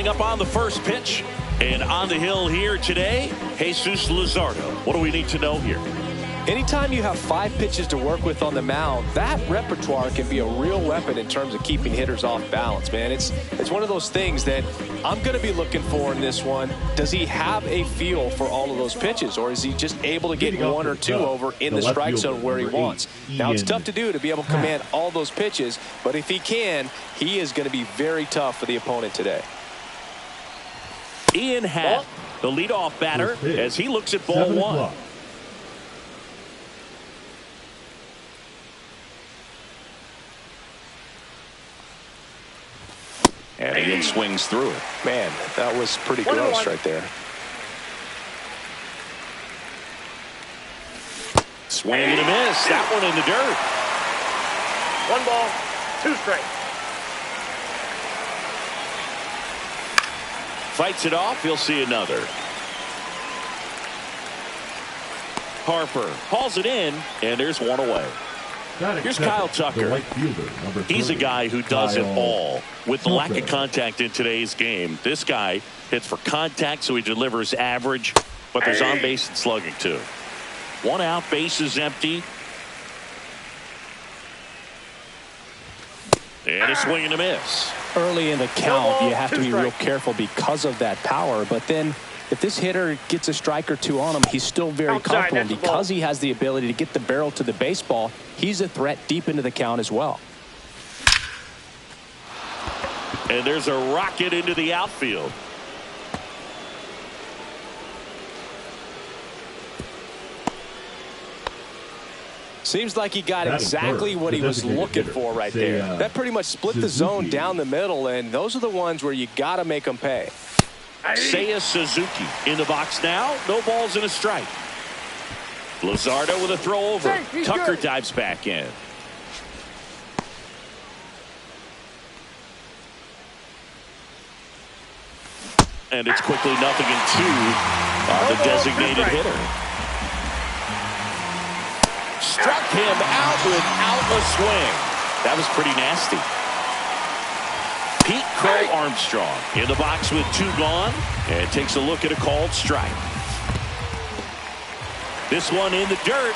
Coming up on the first pitch and on the hill here today, Jesus Luzardo. What do we need to know here? Anytime you have 5 pitches to work with on the mound, that repertoire can be a real weapon in terms of keeping hitters off balance, man. It's one of those things that I'm going to be looking for in this one. Does he have a feel for all of those pitches, or is he just able to get 1 or 2 over in the strike zone where he wants? Now, it's tough to do to be able to command all those pitches, but if he can, he is going to be very tough for the opponent today. Ian Happ, the leadoff batter, as he looks at ball 1. And Ian swings through it. Man, that was pretty gross right there. Swing and a miss. That one in the dirt. 1 ball, 2 strikes. Fights it off. He'll see another. Harper hauls it in, and there's 1 away. Here's Kyle Tucker. He's a guy who does it all. With the lack of contact in today's game, this guy hits for contact, so he delivers average, but there's on base and slugging too. 1 out, base is empty. And a swing and a miss. Early in the count, you have to be real careful because of that power, but then if this hitter gets a strike or 2 on him, he's still very comfortable. And because he has the ability to get the barrel to the baseball, he's a threat deep into the count as well. And there's a rocket into the outfield. Seems like he got exactly what he was looking for right there. That pretty much split the zone down the middle, and those are the ones where you got to make them pay. Seiya Suzuki in the box now. No balls and a strike. Luzardo with a throw over. Tucker dives back in. And it's quickly 0-2 on the designated hitter. Struck him out without a swing. That was pretty nasty. Pete Crow Armstrong in the box with 2 gone and takes a look at a called strike. This one in the dirt.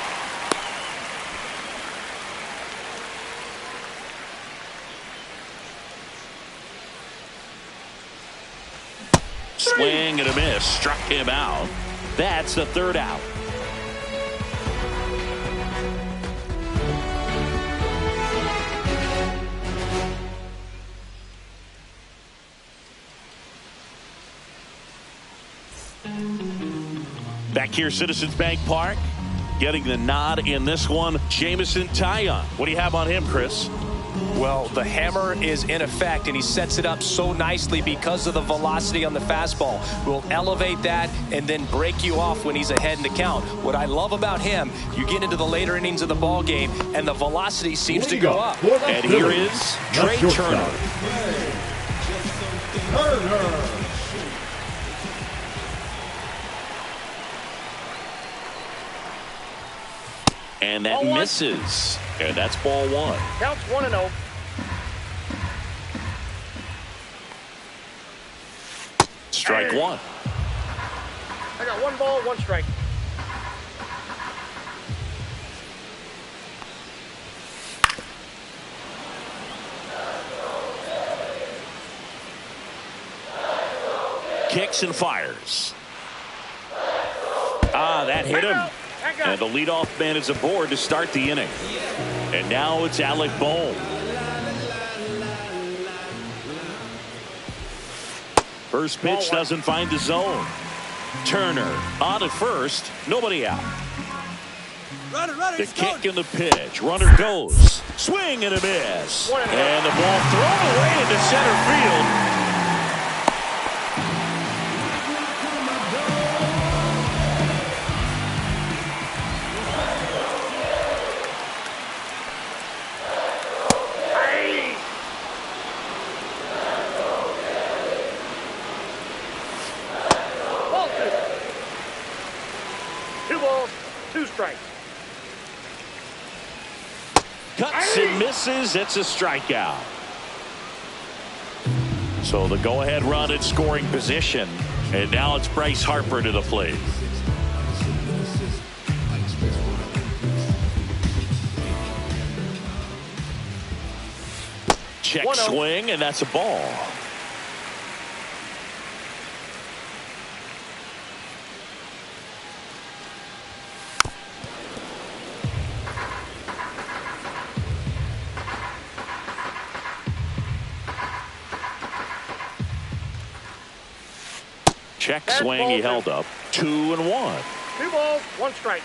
Swing and a miss. Struck him out. That's the 3rd out. Back here, Citizens Bank Park, getting the nod in this one, Jameson Taillon. What do you have on him, Chris? Well, the hammer is in effect, and he sets it up so nicely because of the velocity on the fastball. Will elevate that and then break you off when he's ahead in the count. What I love about him, you get into the later innings of the ball game, and the velocity seems to go up. And here is Trey Turner. And that misses. And that's ball 1. Counts 1-0. Strike 1. I got 1 ball, 1 strike. Kicks and fires. That hit him. And the leadoff man is aboard to start the inning. And now it's Alec Bohm. First pitch doesn't find the zone. Turner on at first. Nobody out. The kick and the pitch. Runner goes. Swing and a miss. And the ball thrown away into center field. Cuts and misses. It's a strikeout. So the go-ahead run in scoring position. And now it's Bryce Harper to the plate. Check swing, and that's a ball. Check swing, he held up. 2-1. 2 balls, 1 strike.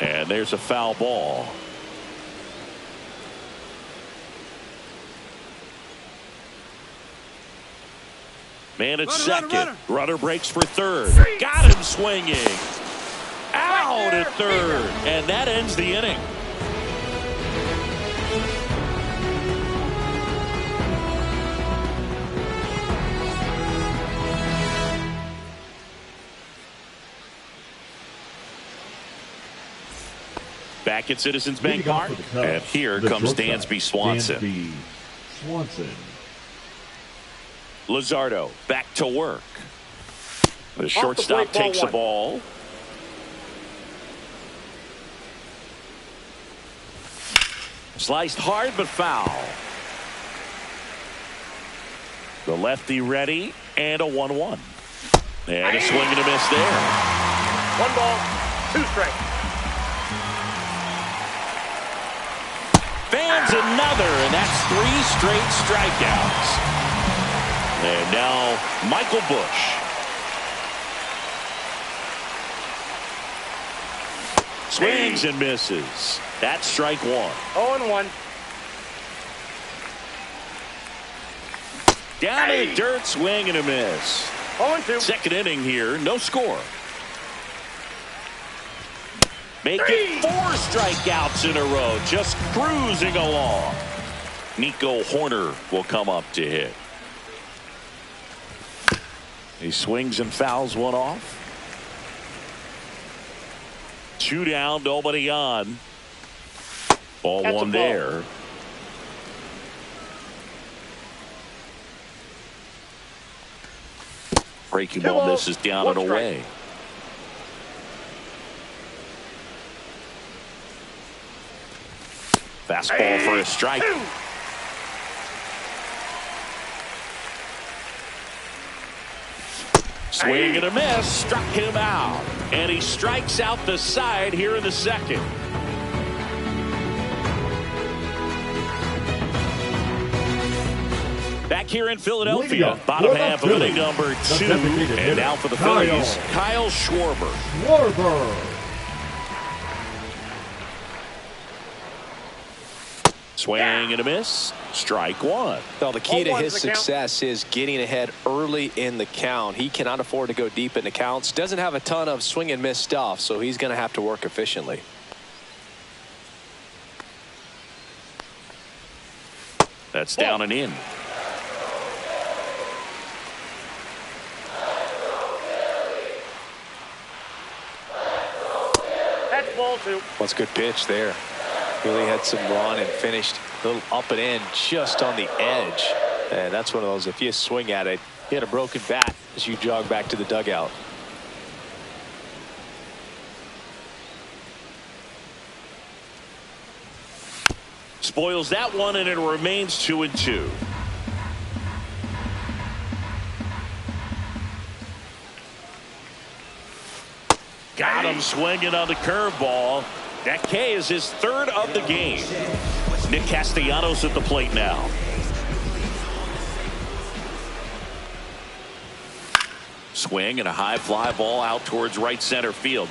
And there's a foul ball. Man at second. Runner breaks for third. Got him swinging. Out at third. And that ends the inning. Back at Citizens Bank Park. And here comes Dansby Swanson. Luzardo back to work. The shortstop takes the ball. Sliced hard but foul. The lefty ready and a 1-1. And a swing and a miss there. 1 ball, 2 strikes. Fans another, and that's 3 straight strikeouts. And now Michael Busch. Swings and misses. That's strike 1. 0-1. Down in the dirt, swing and a miss. 0-2. Second inning here, no score. Make it 4 strikeouts in a row, just cruising along. Nico Horner will come up to hit. He swings and fouls one off. 2 down, nobody on. Ball 1 there. Breaking ball misses down and away. Fastball for a strike. Swing and a miss, struck him out. And he strikes out the side here in the second. Back here in Philadelphia, bottom half of inning number 2. And now for the Phillies, Kyle Schwarber. Swing and a miss. Strike 1. Well, the key to his success is getting ahead early in the count. He cannot afford to go deep in the counts. Doesn't have a ton of swing and miss stuff, so he's going to have to work efficiently. That's down and in. That's ball 2. What's a good pitch there. Really had some run and finished a little up and in just on the edge. And that's one of those, if you swing at it, you had a broken bat as you jog back to the dugout. Spoils that one, and it remains 2-2. Got him swinging on the curveball. That K is his 3rd of the game. Nick Castellanos at the plate now. Swing and a high fly ball out towards right center field.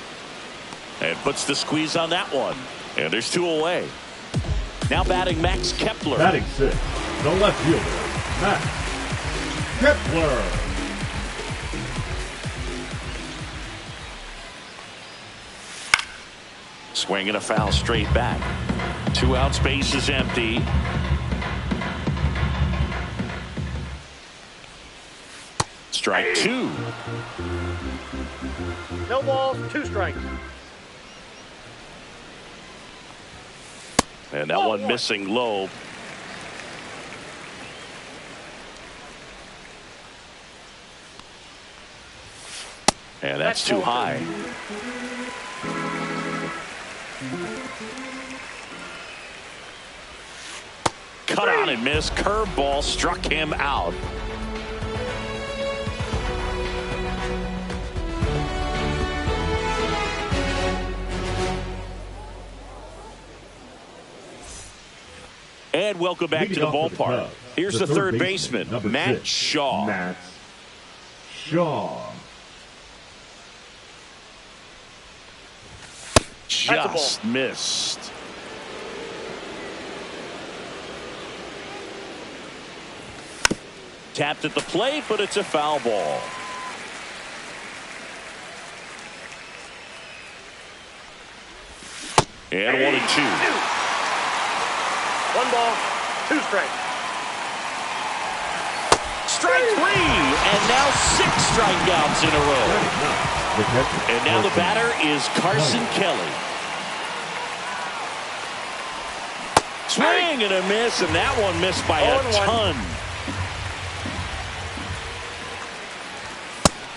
And puts the squeeze on that one. And there's 2 away. Now batting Max Kepler. Batting 6, the left fielder, Max Kepler. Swing and a foul straight back. 2 outs, base is empty. Strike 2. No balls, 2 strikes. And that one missing low. And that's too high. Cut on and miss. Curveball struck him out. And welcome back to the ballpark. Here's the third baseman, Matt Shaw. Matt Shaw. Just missed. Tapped at the plate, but it's a foul ball. And 1-2. 1 ball, 2 strikes. Strike 3, and now 6 strikeouts in a row. And now the batter is Carson Kelly. Swing and a miss, and that one missed by a ton.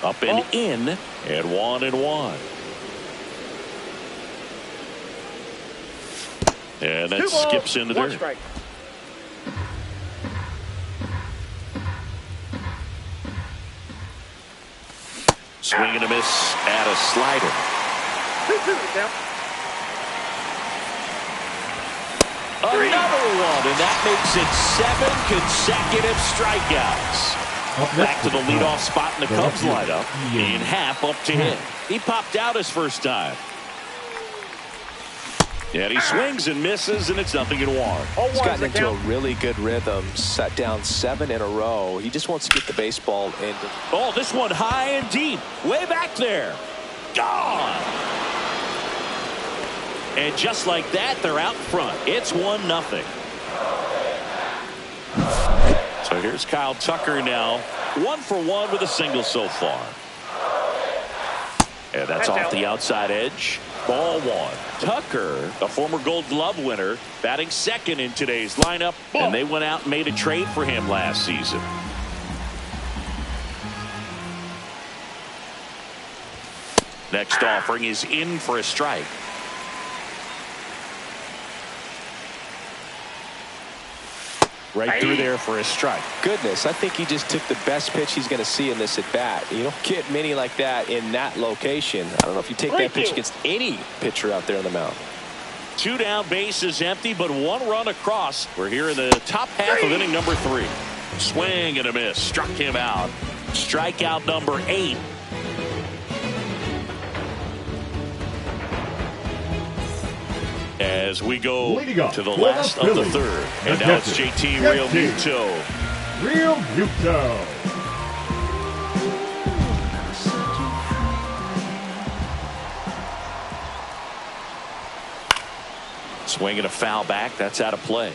Up and in, and 1-1. And that skips into dirt. Strike. Swing and a miss at a slider. 2-2 count. Another one, and that makes it 7 consecutive strikeouts. Back to the leadoff spot in the Cubs lineup. Ian Happ up to hit. He popped out his first time. And he swings and misses, and it's 0-1. He's gotten into a really good rhythm. Sat down 7 in a row. He just wants to get the baseball into. Oh, this one high and deep. Way back there. Gone. And just like that, they're out front. It's 1-0. So here's Kyle Tucker now. 1 for 1 with a single so far. And that's off the outside edge. Ball 1. Tucker, a former Gold Glove winner, batting second in today's lineup. And they went out and made a trade for him last season. Next offering is in for a strike. Right through there for a strike. Goodness, I think he just took the best pitch he's going to see in this at bat. You don't get many like that in that location. I don't know if you take that pitch against any pitcher out there on the mound. 2 down, bases empty, but 1 run across. We're here in the top half of inning number 3. Swing and a miss. Struck him out. Strikeout number 8. As we go to the last of the third. And now it's JT Realmuto. Swinging a foul back. That's out of play.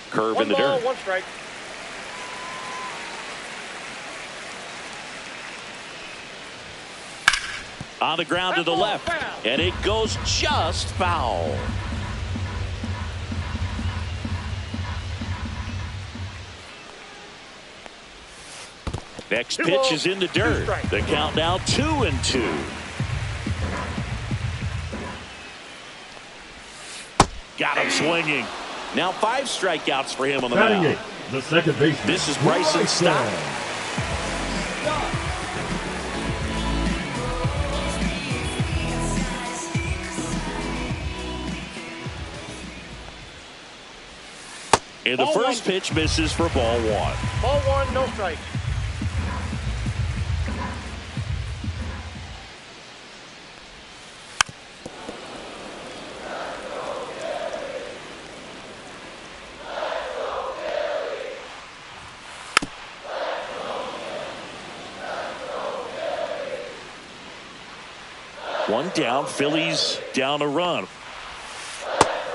Curve in the dirt. 1 strike. On the ground to the left, and it goes just foul. Next pitch is in the dirt. The count now 2-2. Got him swinging. Now 5 strikeouts for him on the mound. The second baseman. This is Bryson Stott. And the first pitch misses for ball 1. Ball 1, no strike. One down, Phillies down a run.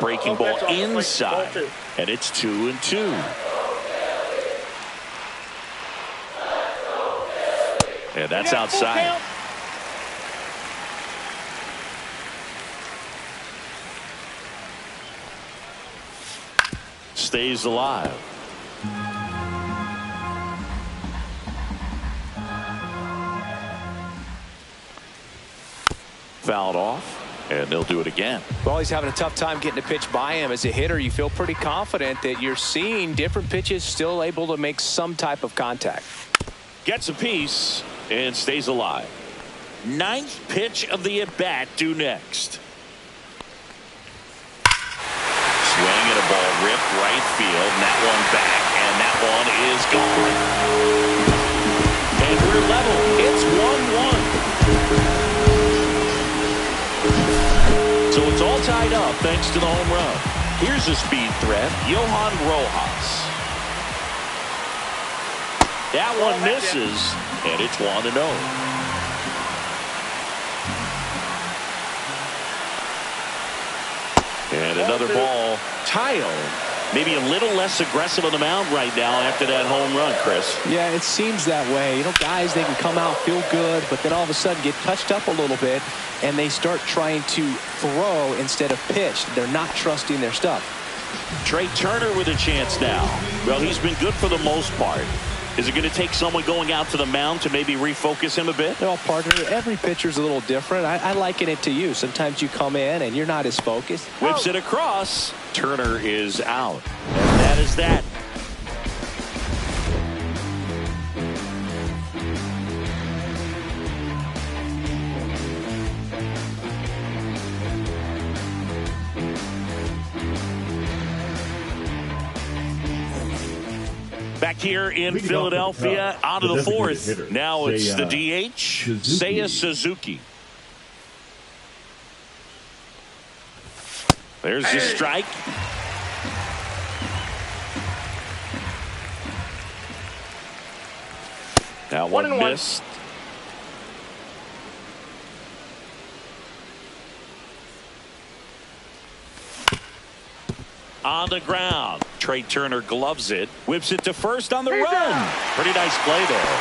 Breaking ball inside, and it's 2-2. And that's outside. stays alive. Fouled off, and they'll do it again. Well, he's having a tough time getting a pitch by him. As a hitter, you feel pretty confident that you're seeing different pitches still able to make some type of contact. Gets a piece and stays alive. Ninth pitch of the at-bat due next. Swing and a ball ripped right field, and that one back, and that one is gone. And we're level. It's 1-1. So it's all tied up thanks to the home run. Here's a speed threat, Johan Rojas. That one misses, and it's 1-0. And another ball. Tile, maybe a little less aggressive on the mound right now after that home run, Chris. Yeah, it seems that way. You know, guys, they can come out, feel good, but then all of a sudden get touched up a little bit, and they start trying to throw instead of pitch. They're not trusting their stuff. Trey Turner with a chance now. Well, he's been good for the most part. Is it going to take someone going out to the mound to maybe refocus him a bit? Well, partner, every pitcher's a little different. I liken it to you. Sometimes you come in and you're not as focused. Whips it across. Turner is out. And that is that. Back here in Philadelphia, out of the fourth. Now it's the DH, Seiya Suzuki. There's the strike. That one missed. On the ground. Trey Turner gloves it. Whips it to first on the run. Pretty nice play there.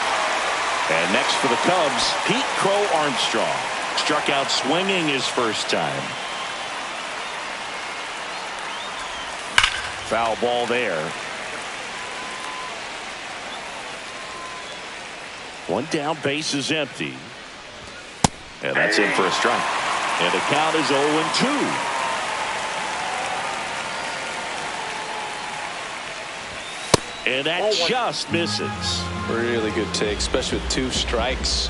And next for the Cubs, Pete Crow Armstrong. Struck out swinging his first time. Foul ball there. One down, base is empty. And that's in for a strike. And the count is 0-2. And that just misses. Really good take, especially with 2 strikes.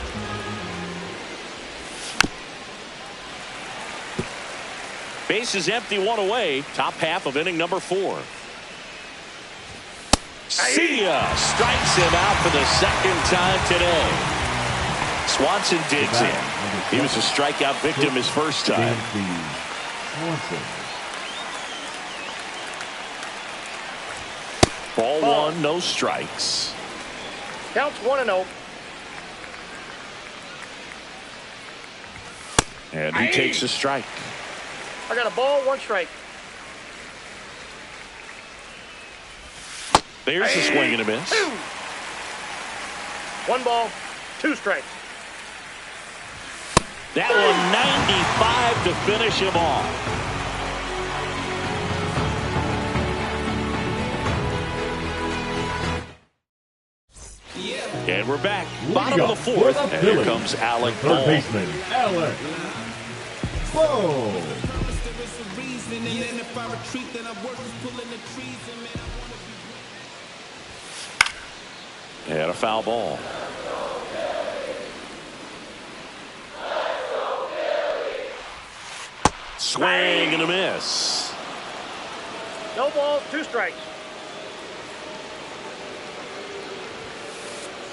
Base is empty, 1 away. Top half of inning number 4. Seiya strikes him out for the second time today. Swanson digs in. He was a strikeout victim his first time. Ball 1, no strikes. Counts 1-0. And he takes a strike. I got a ball, 1 strike. There's a swing and a miss. 1 ball, 2 strikes. That one 95 to finish him off. And we're back. Bottom of the 4th. And here comes Alec Bohm. Third baseman, Alec Bohm. And a foul ball. Swing and a miss. No balls, 2 strikes.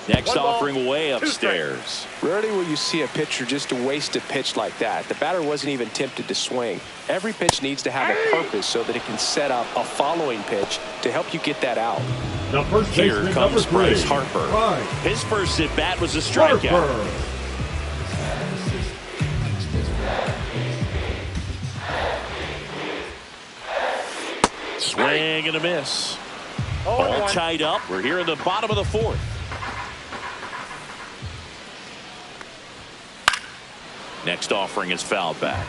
Next offering way upstairs. Rarely will you see a pitcher just waste a pitch like that. The batter wasn't even tempted to swing. Every pitch needs to have a purpose so that it can set up a following pitch to help you get that out. Here comes Bryce Harper. His first at bat was a strikeout. Swing and a miss. All tied up. We're here in the bottom of the 4th. Next offering is fouled back.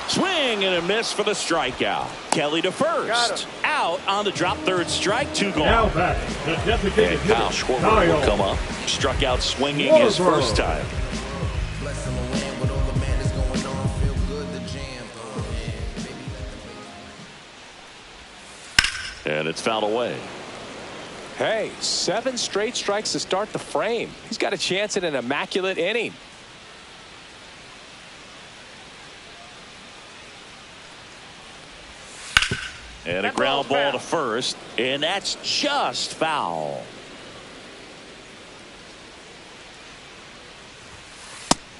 Swing and a miss for the strikeout. Kelly to first. Out on the drop, third strike, 2 gone. Now batting, the designated And Kyle hitter, Schwarber will come up. Struck out swinging his first time. And it's fouled away. Hey, 7 straight strikes to start the frame. He's got a chance at an immaculate inning. And a ground ball to first, and that's just foul.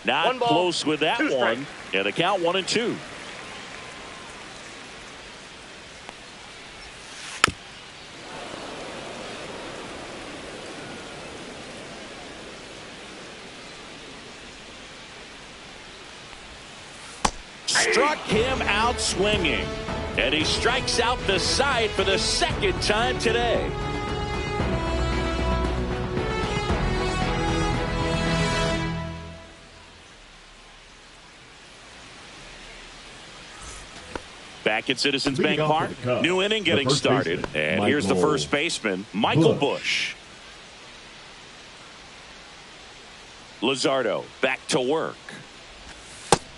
Not close with that one. And the count 1-2. Struck him out swinging. And he strikes out the side for the second time today. Back at Citizens Bank Park, new inning getting started. And here's the first baseman, Michael Busch. Luzardo back to work.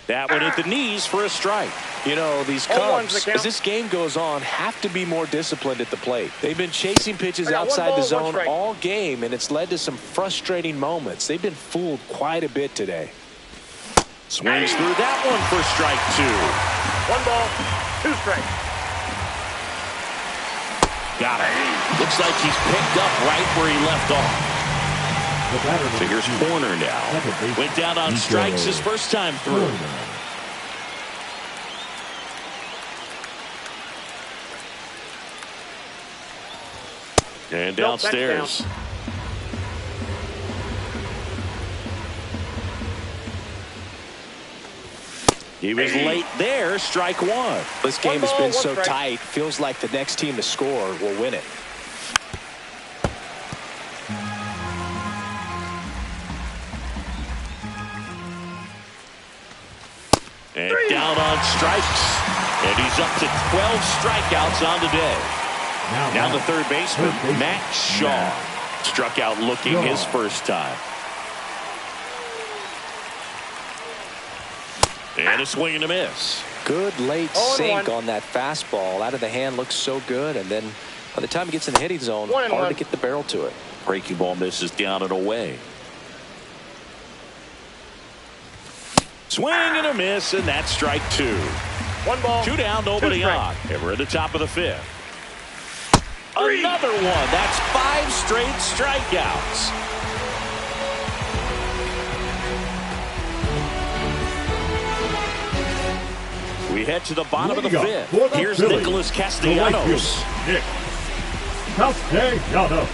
That one at the knees for a strike. You know, these Cubs, as this game goes on, have to be more disciplined at the plate. They've been chasing pitches outside the zone all game, and it's led to some frustrating moments. They've been fooled quite a bit today. Swings through that one for strike 2. 1 ball, 2 strikes. Got it. Looks like he's picked up right where he left off. Figures corner now. Went down on strikes his first time through. And downstairs. He was late there, strike 1. This game has been so tight, feels like the next team to score will win it. And down on strikes. And he's up to 12 strikeouts on the day. Now the third baseman, Matt Shaw. Struck out looking his first time. And a swing and a miss. Good late sink on that fastball. Out of the hand looks so good. And then by the time he gets in the hitting zone, hard to get the barrel to it. Breaking ball misses down and away. Swing and a miss, and that's strike 2. 1 ball. 2 down, nobody on. And we're at the top of the 5th. Another one. That's 5 straight strikeouts. We head to the bottom of the 5th. Here's Nicholas Castellanos. Nick Castellanos.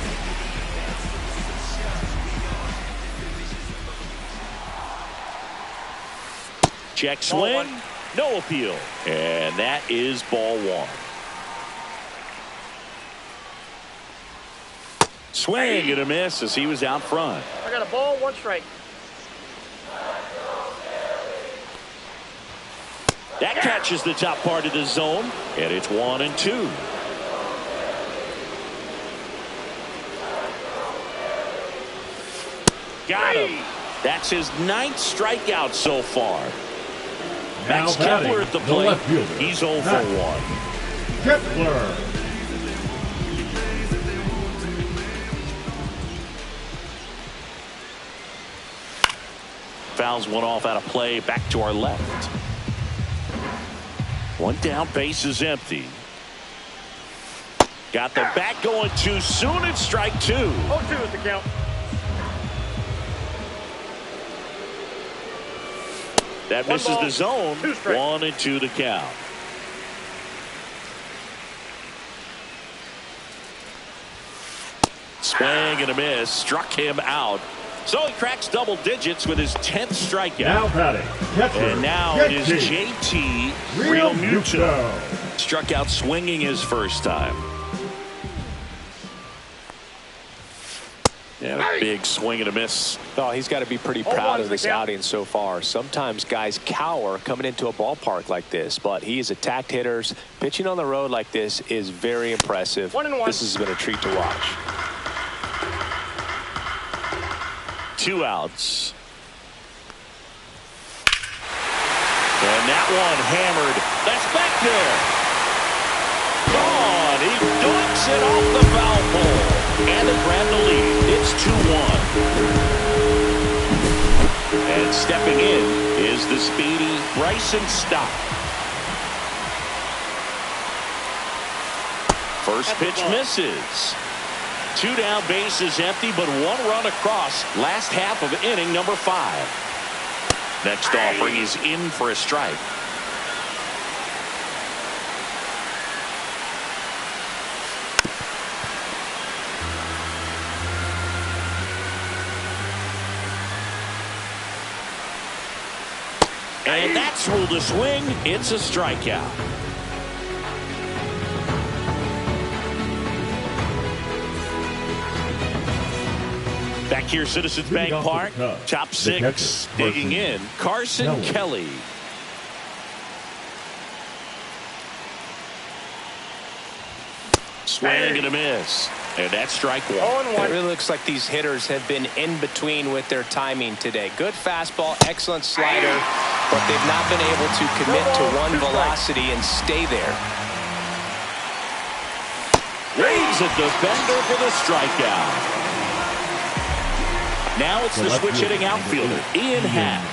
Check swing. No appeal. And that is ball 1. Swing and a miss as he was out front. I got a ball, 1 strike. That catches the top part of the zone, and it's 1-2. Got him. That's his 9th strikeout so far. Max Kepler at the plate. He's 0 for 1. Kepler. Fouls one off out of play. Back to our left. 1 down, base is empty. Got the bat going too soon. It's strike 2. 0-2 is the count. That misses the zone. 1-2 to count. Swing and a miss. Struck him out. So he cracks double digits with his 10th strikeout. Now batting, catcher, and now it is JT Realmuto. Struck out swinging his first time. Yeah, And a big swing and a miss. Oh, he's got to be pretty proud of this outing so far. Sometimes guys cower coming into a ballpark like this, but he has attacked hitters. Pitching on the road like this is very impressive. 1-1. This has been a treat to watch. 2 outs. And that one hammered. That's back there. Gone. He dunks it off the foul pole. And they grab the lead. It's 2-1. And stepping in is the speedy Bryson Stott. First pitch misses. 2 down, bases empty, but 1 run across. Last half of inning number 5. Next offering is in for a strike. And that's ruled a swing. It's a strikeout. Back here, Citizens Bank Park, top 6, digging in, Carson Kelly. Swing and a miss. And that's strike 1. It really looks like these hitters have been in between with their timing today. Good fastball, excellent slider, but they've not been able to commit to one velocity and stay there. Waves a defender for the strikeout. Now it's the switch hitting outfielder, Ian Happ.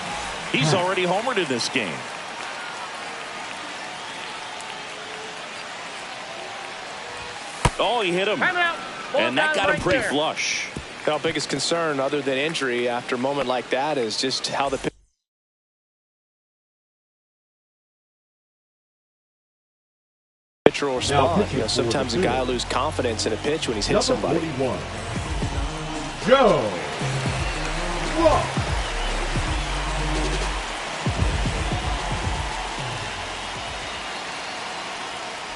He's already homered in this game. Oh, he hit him. And that got him pretty flush. Our biggest concern other than injury after a moment like that is just how the pitcher will respond. You know, sometimes a guy will lose confidence in a pitch when he's hit somebody. 41. Joe.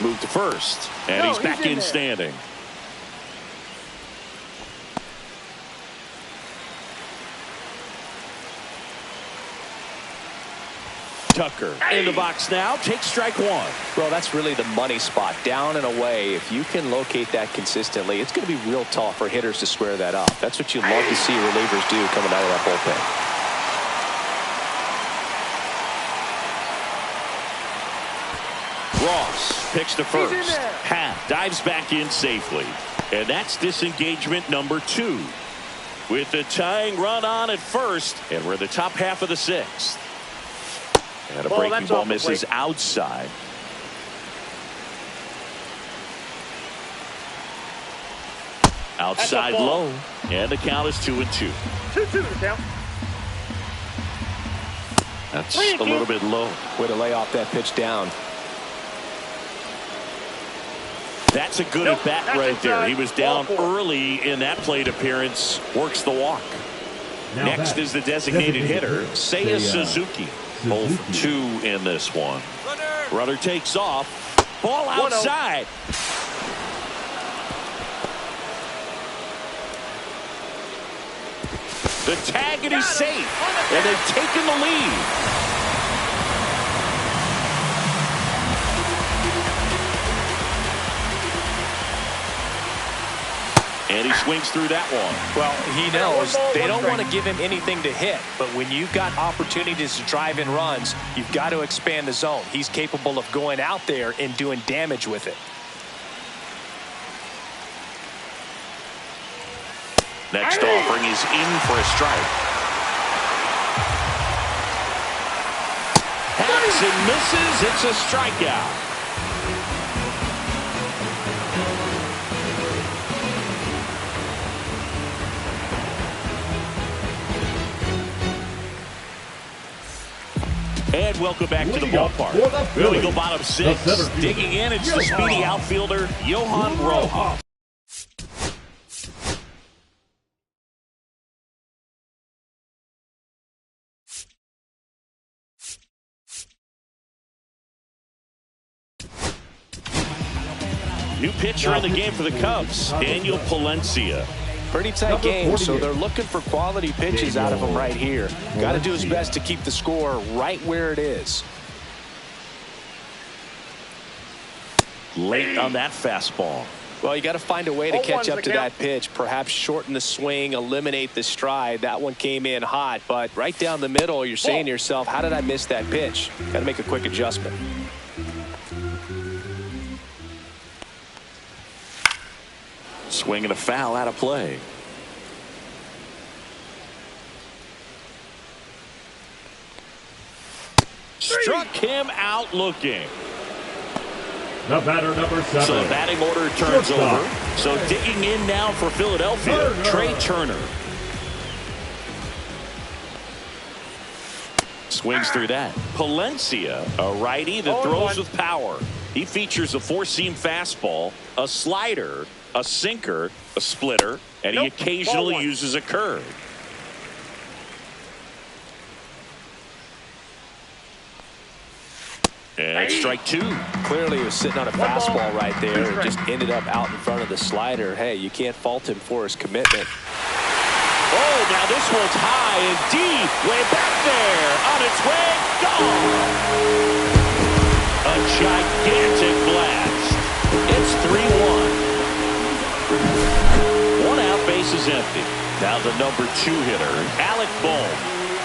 Move to first, and he's back in standing. Tucker in the box now, takes strike 1. Well, that's really the money spot, down and away. If you can locate that consistently, it's going to be real tough for hitters to square that up. That's what you love to see relievers do coming out of that bullpen. Ross picks to first. Happ dives back in safely. And that's disengagement number 2. With the tying run on at first, and we're in the top half of the 6th. And a breaking ball misses outside. Outside low. And the count is 2-2. 2-2 the count. That's a little bit low. Way to lay off that pitch down. That's a good at bat right there. He was down early in that plate appearance. Works the walk. Next is the designated hitter, Seiya Suzuki. 0 for 2 in this one. Runner takes off. Ball outside. The tag, and he's safe. And they've taken the lead. And he swings through that one. Well, he knows they don't want to give him anything to hit, but when you've got opportunities to drive in runs, you've got to expand the zone. He's capable of going out there and doing damage with it. Next offering is in for a strike. Hacks and misses. It's a strikeout. And welcome back to the ballpark. Here we go, bottom 6. Digging in, it's the speedy outfielder, Johan Rojas. New pitcher in the game for the Cubs, Daniel Palencia. Pretty tight game, so they're looking for quality pitches out of him right here. Got to do his best to keep the score right where it is. Late on that fastball. Well, you got to find a way to catch up to that pitch. Perhaps shorten the swing, eliminate the stride. That one came in hot, but right down the middle, you're saying to yourself, how did I miss that pitch? Got to make a quick adjustment. Swing and a foul out of play. Struck him out looking. The batter, number 7. So the batting order turns over. So digging in now for Philadelphia, Trey Turner. Swings through that. Palencia, a righty that throws with power. He features a four-seam fastball, a slider, a sinker, a splitter, and he occasionally uses a curve. And strike 2. Clearly he was sitting on a fastball right there and just ended up out in front of the slider. Hey, you can't fault him for his commitment. Oh, now this one's high and deep, way back there, on its way, gone. A gigantic blast. It's 3-1. One out, base is empty. Now the number 2 hitter, Alec Bohm,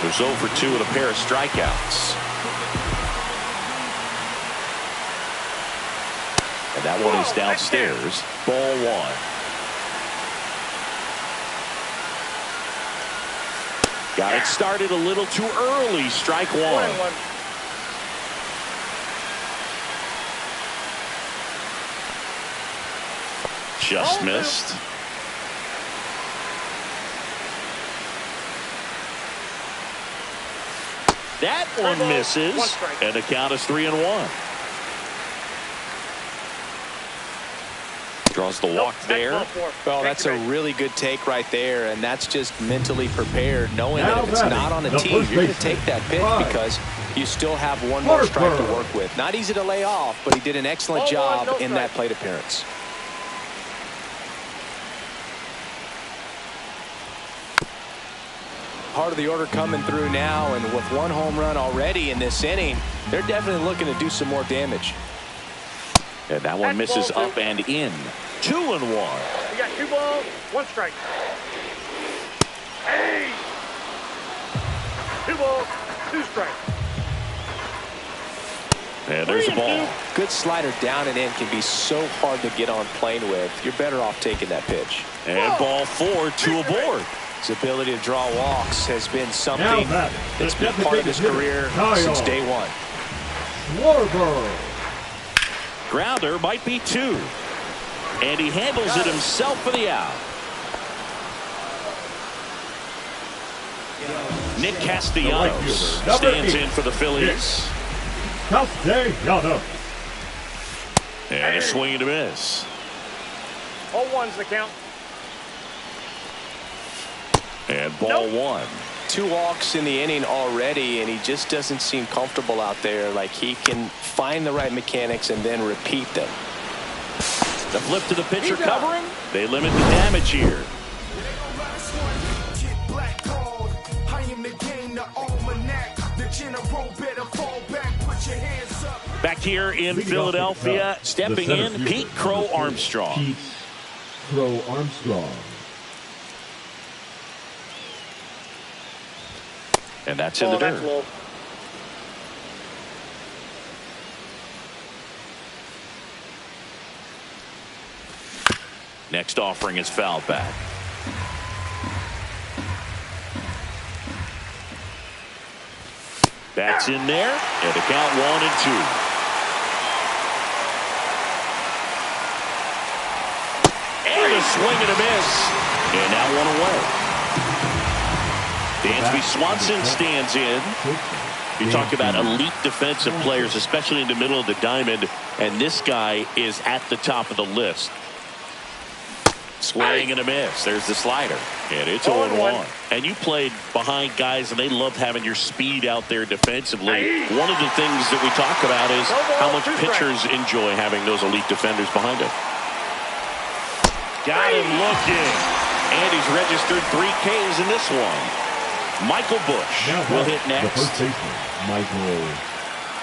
who's 0 for 2 with a pair of strikeouts. And that one is downstairs. Ball 1. Got it started a little too early. Strike 1. Just missed. That one misses. And the count is 3-1. Draws the walk there. Well, that's a really good take right there, and that's just mentally prepared, knowing that if it's not on a tee, you're going to take that pitch because you still have one more strike to work with. Not easy to lay off, but he did an excellent job in that plate appearance. Part of the order coming through now, and with 1 home run already in this inning, they're definitely looking to do some more damage. And that one misses up and in. 2-1. You got 2 balls, 1 strike. Hey! 2 balls, 2 strikes. And there's a ball. Good slider down and in can be so hard to get on plane with. You're better off taking that pitch. And ball 4, 2 aboard. His ability to draw walks has been something that's been part of his career since day 1. Grounder might be 2. And he handles it himself for the out. Nick Castellanos stands in for the Phillies. Castellanos. And a swing and a miss. All 1's the count. And ball 1. 2 walks in the inning already, and he just doesn't seem comfortable out there. Like he can find the right mechanics and then repeat them. The flip to the pitcher covering. They limit the damage here. Back here in Philadelphia, stepping in, Pete Crow Armstrong. Pete Crow Armstrong. And that's in the dirt. Next offering is fouled back. That's in there, and the count 1-2. And a swing and a miss, and now 1 away. Dansby Swanson stands in. You talk about elite defensive players, especially in the middle of the diamond, and this guy is at the top of the list. Swing and a miss. There's the slider. And it's 0-1. And you played behind guys, and they love having your speed out there defensively. One of the things that we talk about is how much pitchers enjoy having those elite defenders behind them. Got him looking. And he's registered 3 Ks in this one. Michael Bush will hit next. The first baseman, Michael.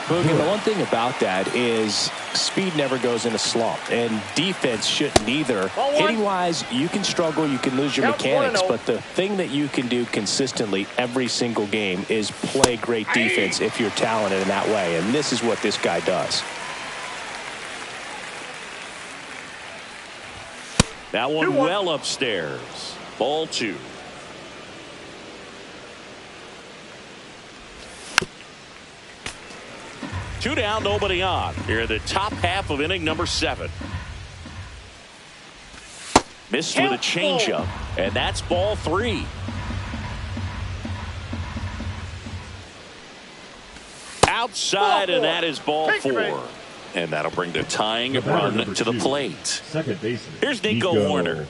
Boogie, the one thing about that is speed never goes in a slump, and defense shouldn't either. Hitting-wise, you can struggle, you can lose your mechanics, but the thing that you can do consistently every single game is play great defense if you're talented in that way, and this is what this guy does. That one well upstairs. Ball 2. Two down, nobody on. Here, the top half of inning number 7. Missed with a changeup, and that's ball 3. Outside, and that is ball 4. And that'll bring the tying run to the plate. Second baseman. Here's Nico Warner.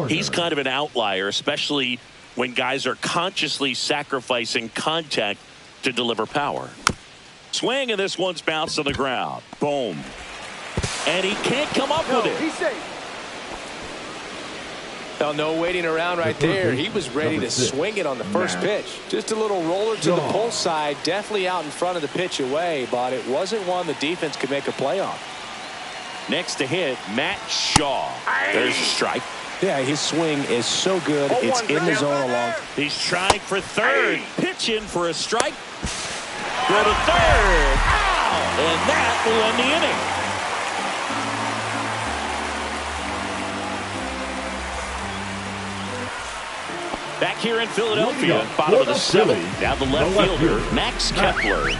He's kind of an outlier, especially when guys are consciously sacrificing contact to deliver power. Swing, and this one's bounced on the ground. Boom. And he can't come up with it. He's safe. Well, no waiting around right there. He was ready to swing it on the first pitch. Just a little roller to the pull side, definitely out in front of the pitch away, but it wasn't one the defense could make a play on. Next to hit, Matt Shaw. There's a strike. Yeah, his swing is so good. It's in the zone along. He's trying for third. Pitch in for a strike. Go to third. Ow! And that will end the inning. Back here in Philadelphia, bottom of the 7th, down the left fielder, Max Kepler.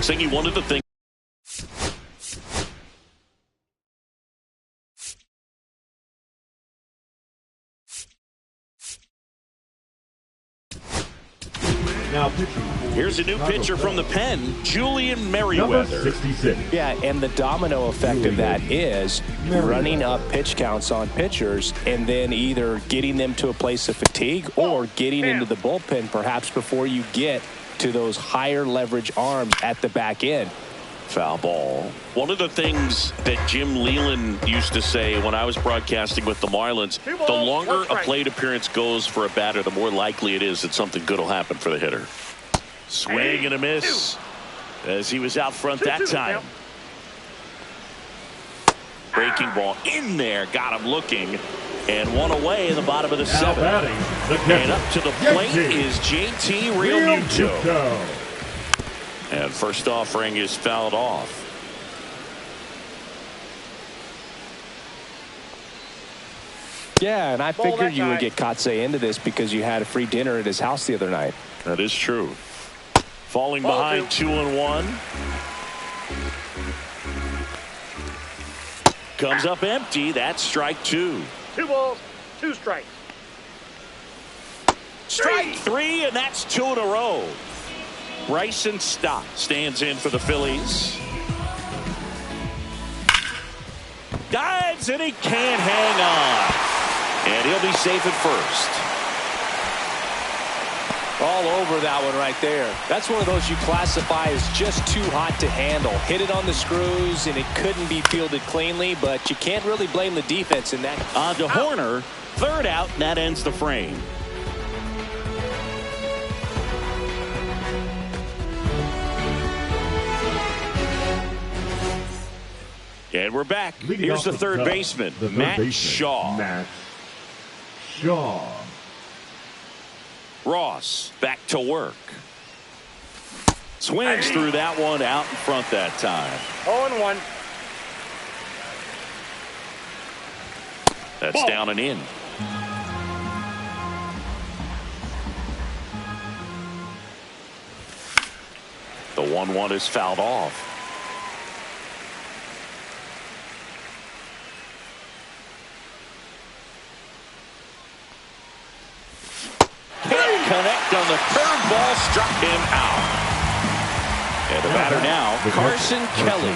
Saying he wanted to think. Now pitching. Here's a new pitcher from the pen, Julian Merriweather. 66. Yeah, and the domino effect of that is running up pitch counts on pitchers and then either getting them to a place of fatigue or getting into the bullpen perhaps before you get to those higher leverage arms at the back end. Foul ball. One of the things that Jim Leyland used to say when I was broadcasting with the Marlins, the longer a plate appearance goes for a batter, the more likely it is that something good will happen for the hitter. Swing and a miss as he was out front that time. Breaking ball in there, got him looking, and one away in the bottom of the 7th. And up to the plate is JT Realmuto. And first offering is fouled off. Yeah, and I figured you would get Kotsay into this because you had a free dinner at his house the other night. That is true. Falling behind 2-1. Comes up empty. That's strike 2. 2 balls, 2 strikes. Strike 3, and that's 2 in a row. Bryson Stott stands in for the Phillies. Dives, and he can't hang on. And he'll be safe at first. All over that one right there. That's one of those you classify as just too hot to handle. Hit it on the screws, and it couldn't be fielded cleanly, but you can't really blame the defense in that. On to Horner, third out, and that ends the frame. And we're back. Here's the third baseman, Matt Shaw. Matt Shaw. Ross back to work. Swings through that one out in front that time. 0-1. That's down and in. The 1-1 is fouled off. Connect on the curveball, struck him out. And the batter now, Carson Kelly.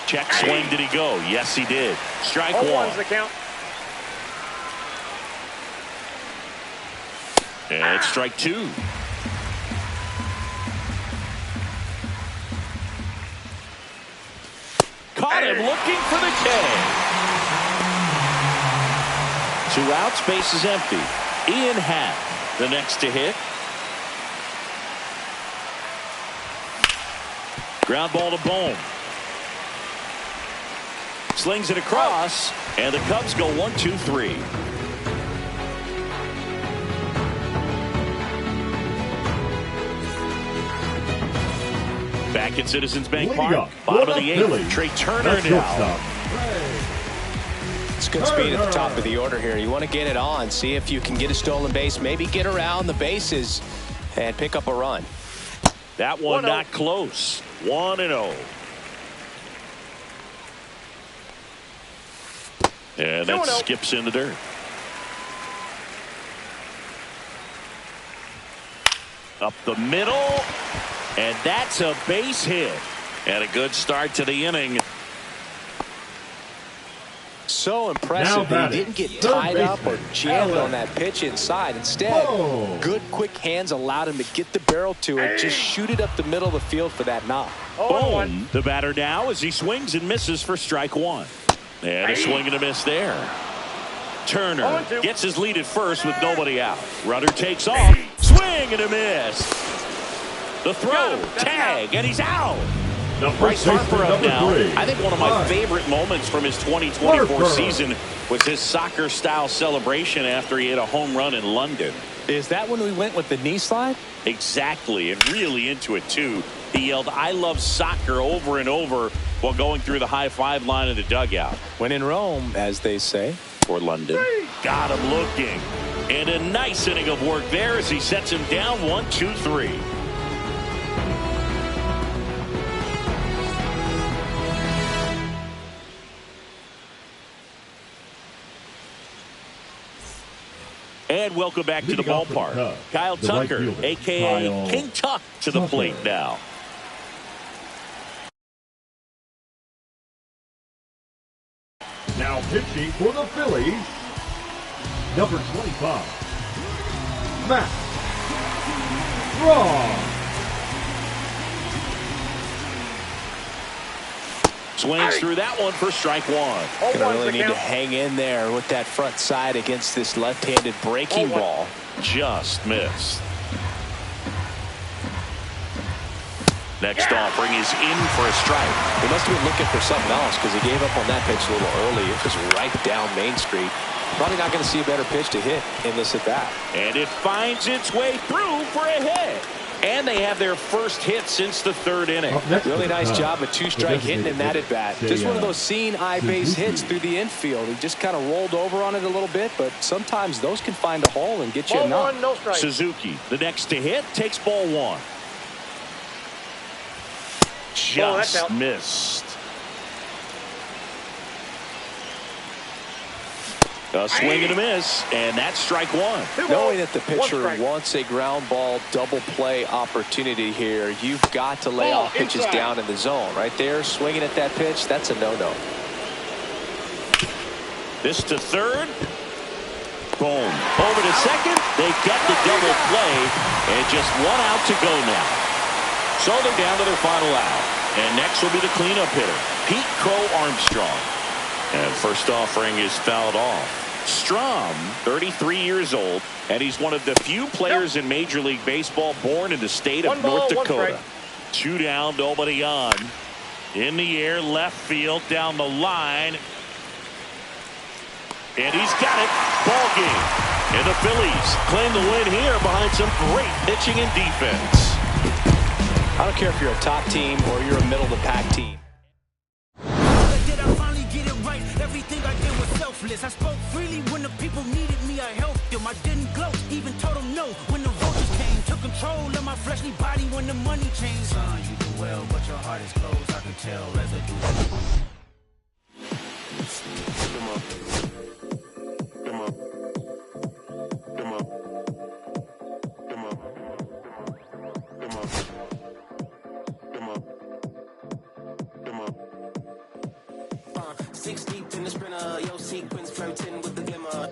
Check swing, did he go? Yes, he did. Strike 1. The count. And it's strike 2. Caught got him looking for the K. 2 outs, base is empty. Ian Happ, the next to hit. Ground ball to Bohm. Slings it across, and the Cubs go 1-2-3. Back at Citizens Bank Park, bottom of the 8th, Trey Turner now. It's good speed at the top of the order here. You want to get it on, see if you can get a stolen base, maybe get around the bases and pick up a run. That one not close. 1-0. And that skips in the dirt. Up the middle. And that's a base hit. And a good start to the inning. So impressive that he didn't get tied up or jammed on that pitch inside. Instead, good quick hands allowed him to get the barrel to it, just shoot it up the middle of the field for that knock. Boom. The batter now as he swings and misses for strike 1. And a swing and a miss there. Turner gets his lead at first with nobody out. Runner takes off. Swing and a miss. The throw, tag, and he's out. Bryce Harper up now. I think one of my favorite moments from his 2024 season was his soccer-style celebration after he hit a home run in London. Is that when we went with the knee slide? Exactly, and really into it, too. He yelled, "I love soccer," over and over while going through the high-five line of the dugout. When in Rome, as they say. For London. Got him looking. And a nice inning of work there as he sets him down 1-2-3. And welcome back to the ballpark. Kyle Tucker, a.k.a. King Tuck, to the plate now. Now pitching for the Phillies, number 25, Matt Ross. Swings through that one for strike 1. Gonna really need to hang in there with that front side against this left-handed breaking ball. Just missed. Next offering is in for a strike. He must have been looking for something else because he gave up on that pitch a little early. It was right down Main Street. Probably not going to see a better pitch to hit in this at-bat. And it finds its way through for a hit. And they have their first hit since the 3rd inning. Really nice job of 2-strike hitting in that at-bat. Just one of those seeing eye base hits through the infield. He just kind of rolled over on it a little bit, but sometimes those can find a hole and get you a knock. No strike. Suzuki, the next to hit, takes ball 1. Just missed. A swing and a miss, and that's strike 1. Knowing that the pitcher wants a ground ball double play opportunity here, you've got to lay off pitches down in the zone. Right there, swinging at that pitch, that's a no-no. This to third. Boom. Over to second. They get the double play, and just 1 out to go now. So they're down to their final out. And next will be the cleanup hitter, Pete Crow Armstrong. And first offering is fouled off. Strom, 33 years old, and he's one of the few players in Major League Baseball born in the state of North Dakota. 2 down, nobody on. In the air, left field, down the line. And he's got it. Ball game. And the Phillies claim the win here behind some great pitching and defense. I don't care if you're a top team or you're a middle-of-the-pack team. Did I finally get it right? Everything I did was selfless. I spoke freely when the people needed me. I helped them. I didn't gloat, even told them no when the vultures came. Took control of my fleshly body when the money changed. Son, you do well, but your heart is closed. I can tell as I do. Come on. Come on. Come on. Come on. Come on. Come on. Come on. 6 deep in the sprinter, yo sequence, Frampton with the glimmer.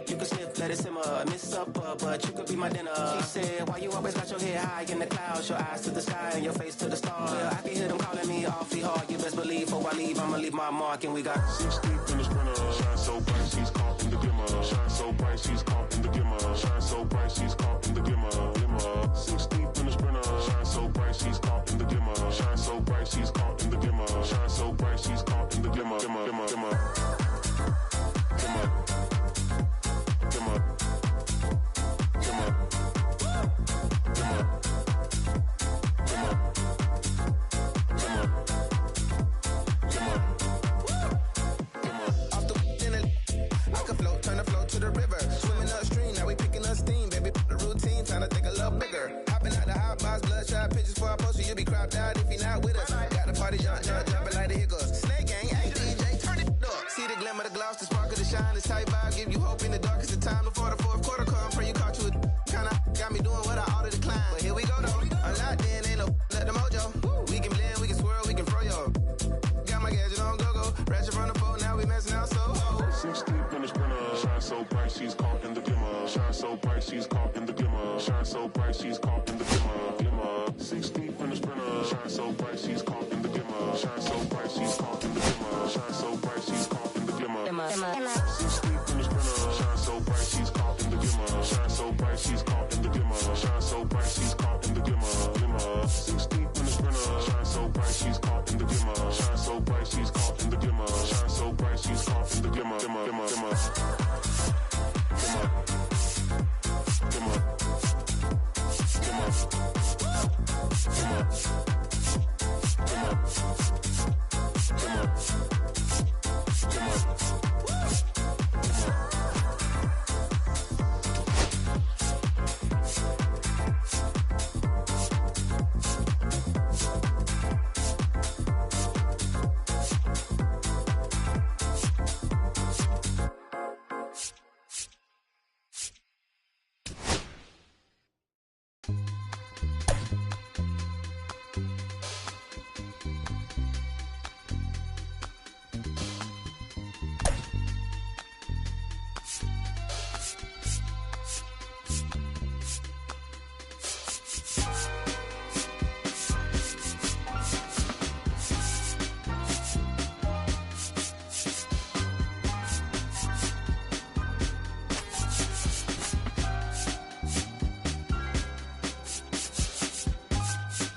You can sniff, let it simmer. Miss supper, but you could be my dinner. She said, why you always got your head high in the clouds, your eyes to the sky and your face to the stars? Well, I can hear them calling me awfully hard. You best believe before I leave, I'ma leave my mark. And we got 6 deep in the sprinter. Shine so bright, she's caught in the glimmer. Shine so bright, she's caught in the glimmer. Shine so bright, she's caught in the glimmer. 6 deep in the sprinter. Shine so bright, she's caught in the glimmer. Shine so bright, she's caught in the glimmer. Shine so bright, she's caught in the glimmer.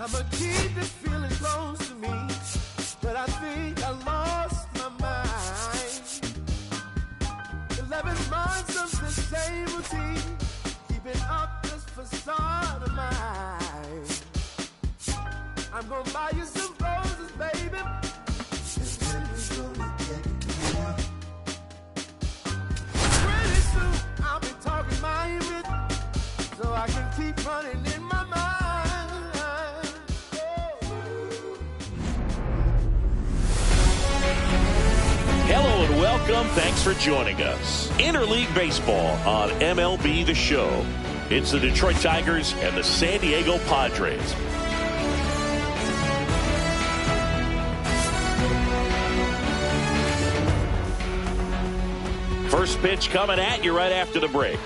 I'ma keep this feeling close to me, but I think I lost my mind. 11 months of the same routine, keeping up this facade of mine. I'm gonna buy you some roses, baby. Pretty soon I'll be talking my image, so I can keep running in my mind. Hello and welcome. Thanks for joining us. Interleague Baseball on MLB The Show. It's the Detroit Tigers and the San Diego Padres. First pitch coming at you right after the break.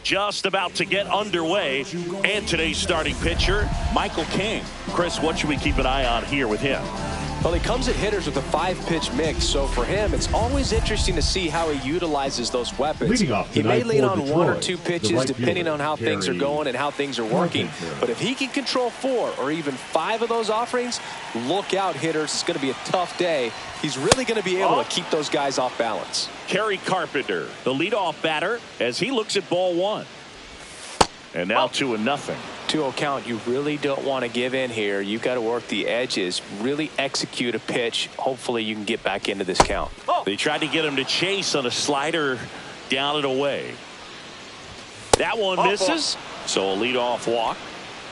Just about to get underway, and today's starting pitcher, Michael King. Chris, what should we keep an eye on here with him? Well, he comes at hitters with a 5-pitch mix, so for him, it's always interesting to see how he utilizes those weapons. He may lean on Detroit, 1 or 2 pitches depending on how things are going and how things are working. But if he can control 4 or even 5 of those offerings, look out, hitters. It's going to be a tough day. He's really going to be able to keep those guys off balance. Kerry Carpenter, the leadoff batter, as he looks at ball 1. And now 2-0. 2-0 count. You really don't want to give in here. You've got to work the edges, really execute a pitch. Hopefully you can get back into this count. They tried to get him to chase on a slider down and away. That one misses. So a leadoff walk.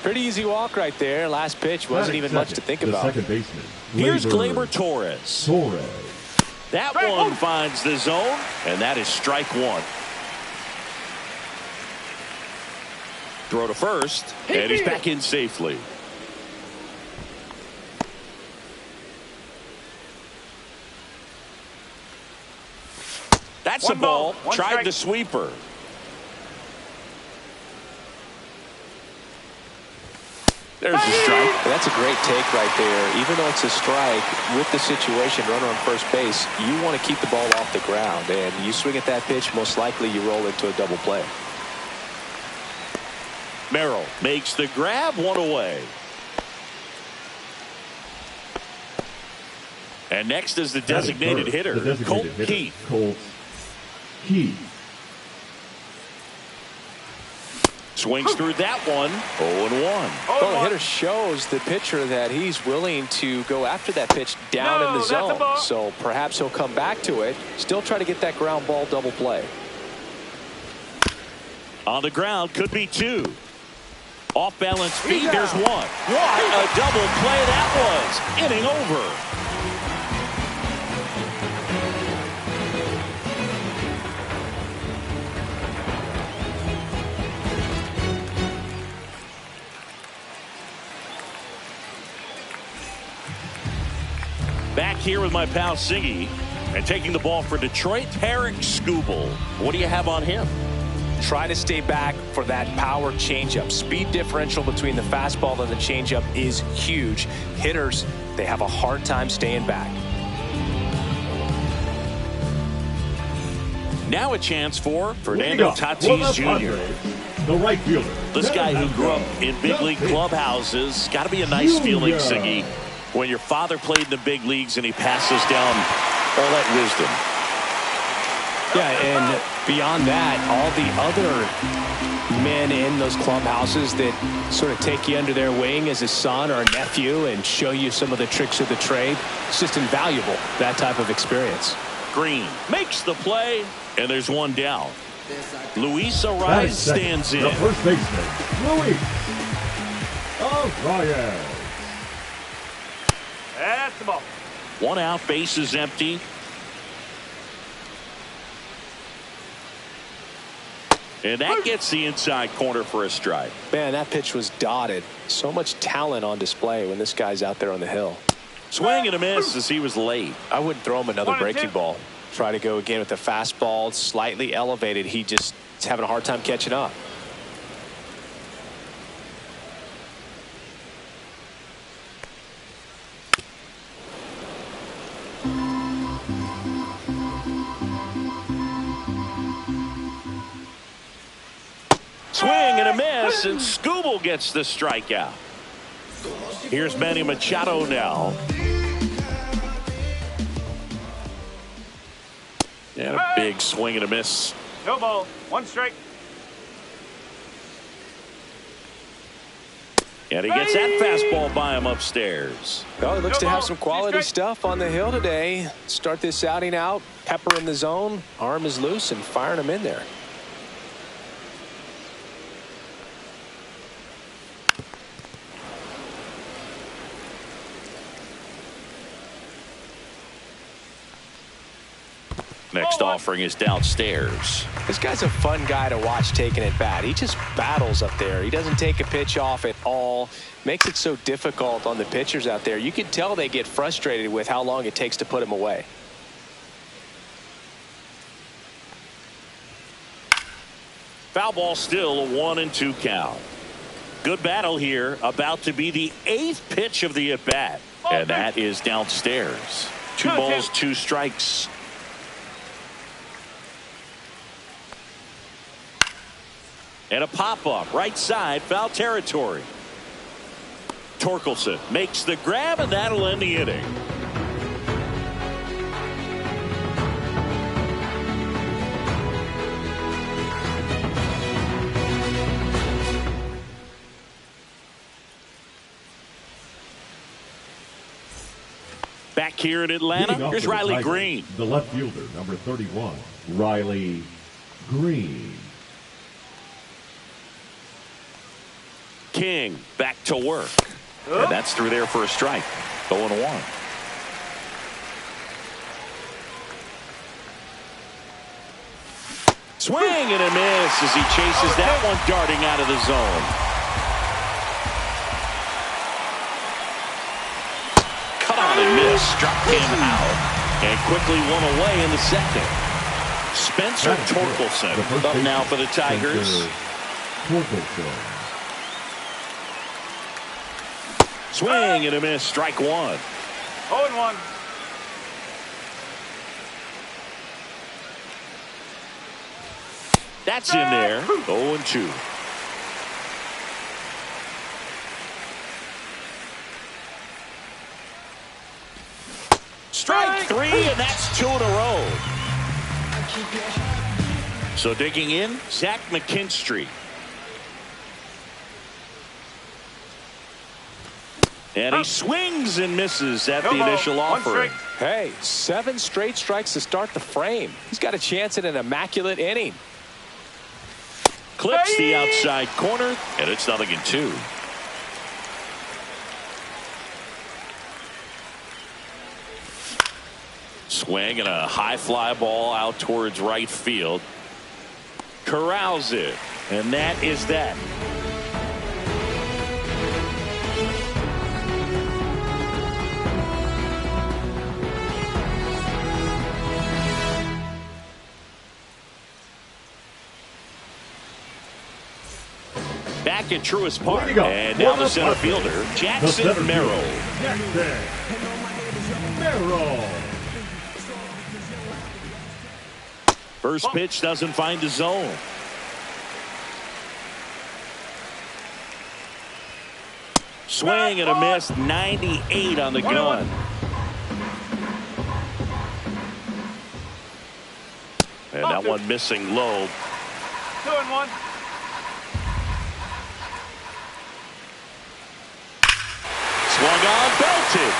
Pretty easy walk right there. Last pitch wasn't even much to think about. Second baseman. Here's Gleyber Torres. That one finds the zone, and that is strike 1. Throw to first, and he's back in safely. That's a ball. Tried the sweeper. There's a strike. That's a great take right there. Even though it's a strike, with the situation, runner on first base, you want to keep the ball off the ground. And you swing at that pitch, most likely you roll into a double play. Merrill makes the grab, one away. And next is the designated hitter, Colt Keith. Colt Keith. Swings through that one. 0-1. Well, the hitter shows the pitcher that he's willing to go after that pitch down in the zone. So perhaps he'll come back to it. Still try to get that ground ball double play. On the ground, could be two. Off balance feet, there's one. What a double play that was. Inning over. Back here with my pal Siggy, and taking the ball for Detroit, Tarek Skubal. What do you have on him? Try to stay back for that power changeup. Speed differential between the fastball and the changeup is huge. Hitters, they have a hard time staying back. Now a chance for Fernando Tatis Jr. The right fielder. This guy who grew up in big league clubhouses. Got to be a nice feeling, Siggy, when your father played in the big leagues and he passes down all that wisdom. Yeah, and beyond that, all the other men in those clubhouses that sort of take you under their wing as a son or a nephew and show you some of the tricks of the trade. It's just invaluable, that type of experience. Green makes the play, and there's one down. Luis Arias stands in. The first baseman, Luis Arias. That's the ball. One out, base is empty. And that gets the inside corner for a strike. Man, that pitch was dotted. So much talent on display when this guy's out there on the hill. Swing and a miss as he was late. I wouldn't throw him another breaking ball. Try to go again with the fastball, slightly elevated. He just is having a hard time catching up. Swing and a miss, and Skubal gets the strikeout. Here's Manny Machado now. And a big swing and a miss. No ball. One strike. And he gets that fastball by him upstairs. Well, he looks to have some quality stuff on the hill today. Start this outing out. Pepper in the zone. Arm is loose and firing him in there. Next offering is downstairs. This guy's a fun guy to watch taking at bat. He just battles up there. He doesn't take a pitch off at all. Makes it so difficult on the pitchers out there. You can tell they get frustrated with how long it takes to put him away. Foul ball still, a 1-2 count. Good battle here. About to be the 8th pitch of the at-bat. And that is downstairs. 2 balls, 2 strikes. And a pop-up, right side, foul territory. Torkelson makes the grab, and that'll end the inning. Back here in Atlanta, here's Riley Green. The left fielder, number 31, Riley Green. King back to work. And that's through there for a strike. 0-1. Swing and a miss as he chases that one darting out of the zone. Cut on and miss. Struck him out. And quickly one away in the second. Spencer Torkelson up now for the Tigers. Swing and a miss. Strike one. 0-1. That's in there. 0-2. Strike three, and that's 2 in a row. So digging in, Zach McKinstry. And he swings and misses at the initial offering. Hey, 7 straight strikes to start the frame. He's got a chance at an immaculate inning. Clips the outside corner, and it's 0-2. Swing and a high fly ball out towards right field. Corrals it, and that is that. Back at Truist Park, and now the center fielder, Jackson Merrill. First pitch doesn't find the zone. Swing and a miss, 98 on the gun. And that one missing low. 2-1. Swung on, belted.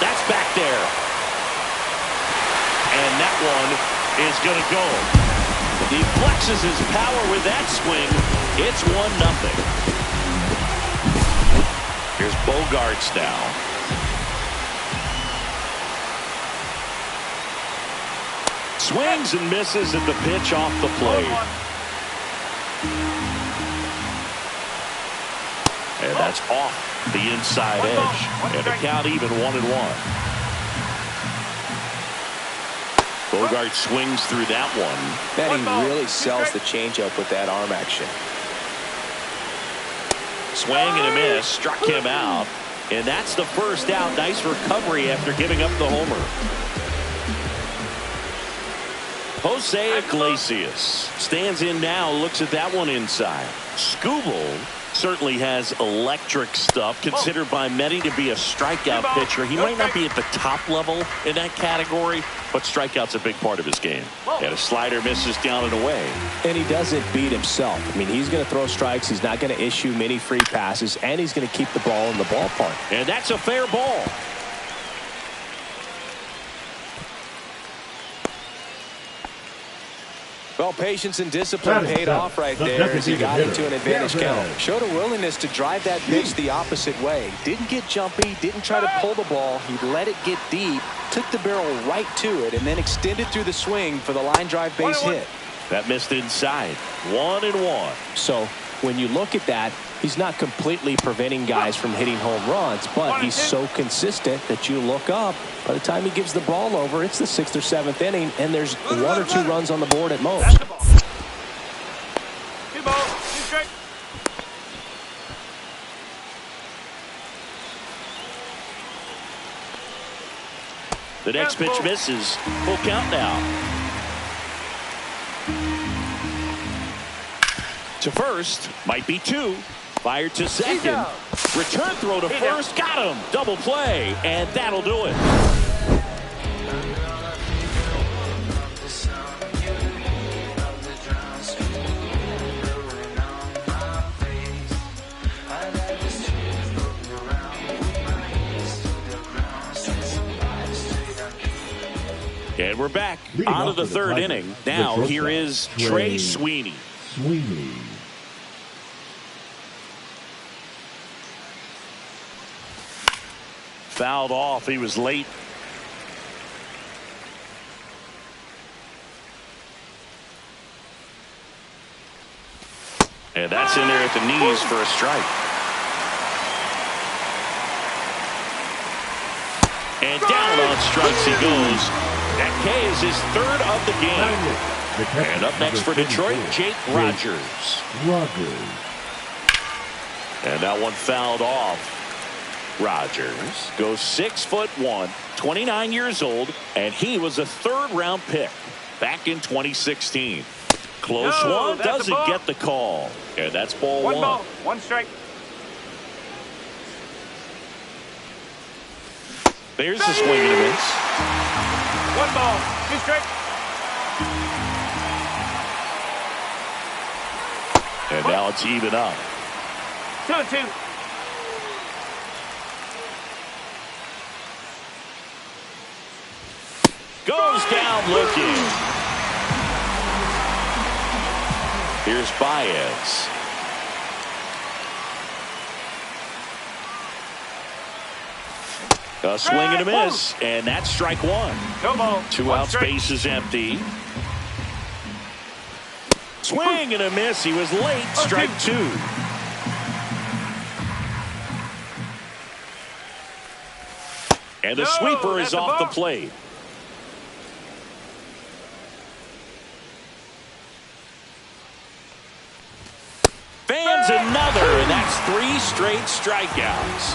That's back there. And that one is going to go. He flexes his power with that swing. It's 1-0. Here's Bogaerts now. Swings and misses at the pitch off the plate. And that's off the inside edge. And a count even 1-1. Bogaerts swings through that one. Man, he really sells the changeup with that arm action. Swing and a miss. Struck him out. And that's the first out. Nice recovery after giving up the homer. Jose Iglesias stands in now. Looks at that one inside. Skubal certainly has electric stuff, considered by many to be a strikeout pitcher. He might not be at the top level in that category, but strikeout's a big part of his game. And a slider misses down and away. And he doesn't beat himself. I mean, he's going to throw strikes. He's not going to issue many free passes, and he's going to keep the ball in the ballpark. And that's a fair ball. Well, patience and discipline paid off right there as he got into an advantage count. Showed a willingness to drive that pitch the opposite way. Didn't get jumpy, didn't try to pull the ball. He let it get deep, took the barrel right to it, and then extended through the swing for the line drive base hit. That missed inside. 1-1. So when you look at that, he's not completely preventing guys from hitting home runs, but he's so consistent that you look up. By the time he gives the ball over, it's the 6th or 7th inning, and there's 1 or 2 runs on the board at most. 2 balls, 2 straight. The next pitch misses. Full count now. To first, might be 2. Fired to second. Return throw to first. Got him. Double play. And that'll do it. And we're back out of the 3rd inning. Now here is Trey Sweeney. Fouled off. He was late. And that's in there at the knees for a strike. And down on strikes he goes. That K is his third of the game. And up next for Detroit, Jake Rogers. And that one fouled off. Rogers goes 6'1", 29 years old, and he was a third-round pick back in 2016. Close one, doesn't get the call. And that's ball one. One ball, one strike. There's the swing and a miss. One ball, two strike. And now it's even up. 2-2. Goes down looking. Here's Baez. A swing and a miss, and that's strike one. No ball. Two out, space is empty. Swing and a miss. He was late. Strike two. And the sweeper is off the plate. Fans another, and that's 3 straight strikeouts.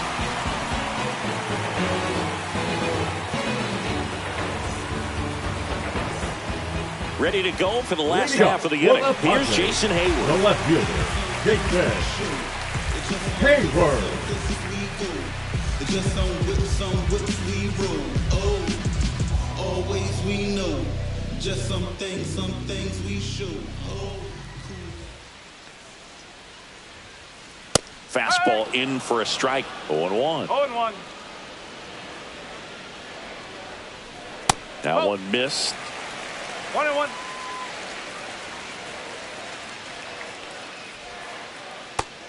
Ready to go for the last half of the inning. Here's Jason Hayward. The left fielder, Jason Hayward. Just some whips we roll. Oh, always we know. Just some things we show. Oh, Fastball in for a strike. 0-1. 0-1. That one missed. 1-1.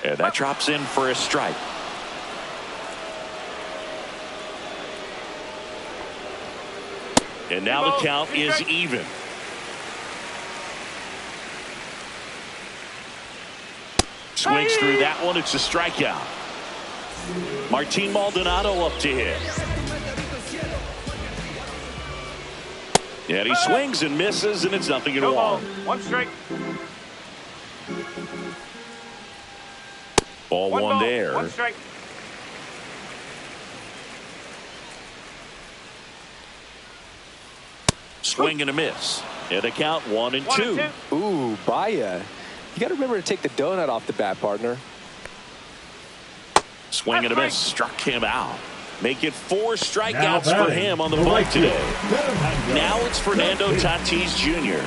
And that drops in for a strike. And now the count is even. Swings through that one. It's a strikeout. Martin Maldonado up to hit. And he swings and misses, and it's 0-1. One strike. Ball one there. One strike. Swing and a miss. And the count 1-2. Ooh, Baez. You got to remember to take the donut off the bat, partner. Swing and a miss. Struck him out. Make it 4 strikeouts for him on the bump today. Now it's Fernando Tatis Jr.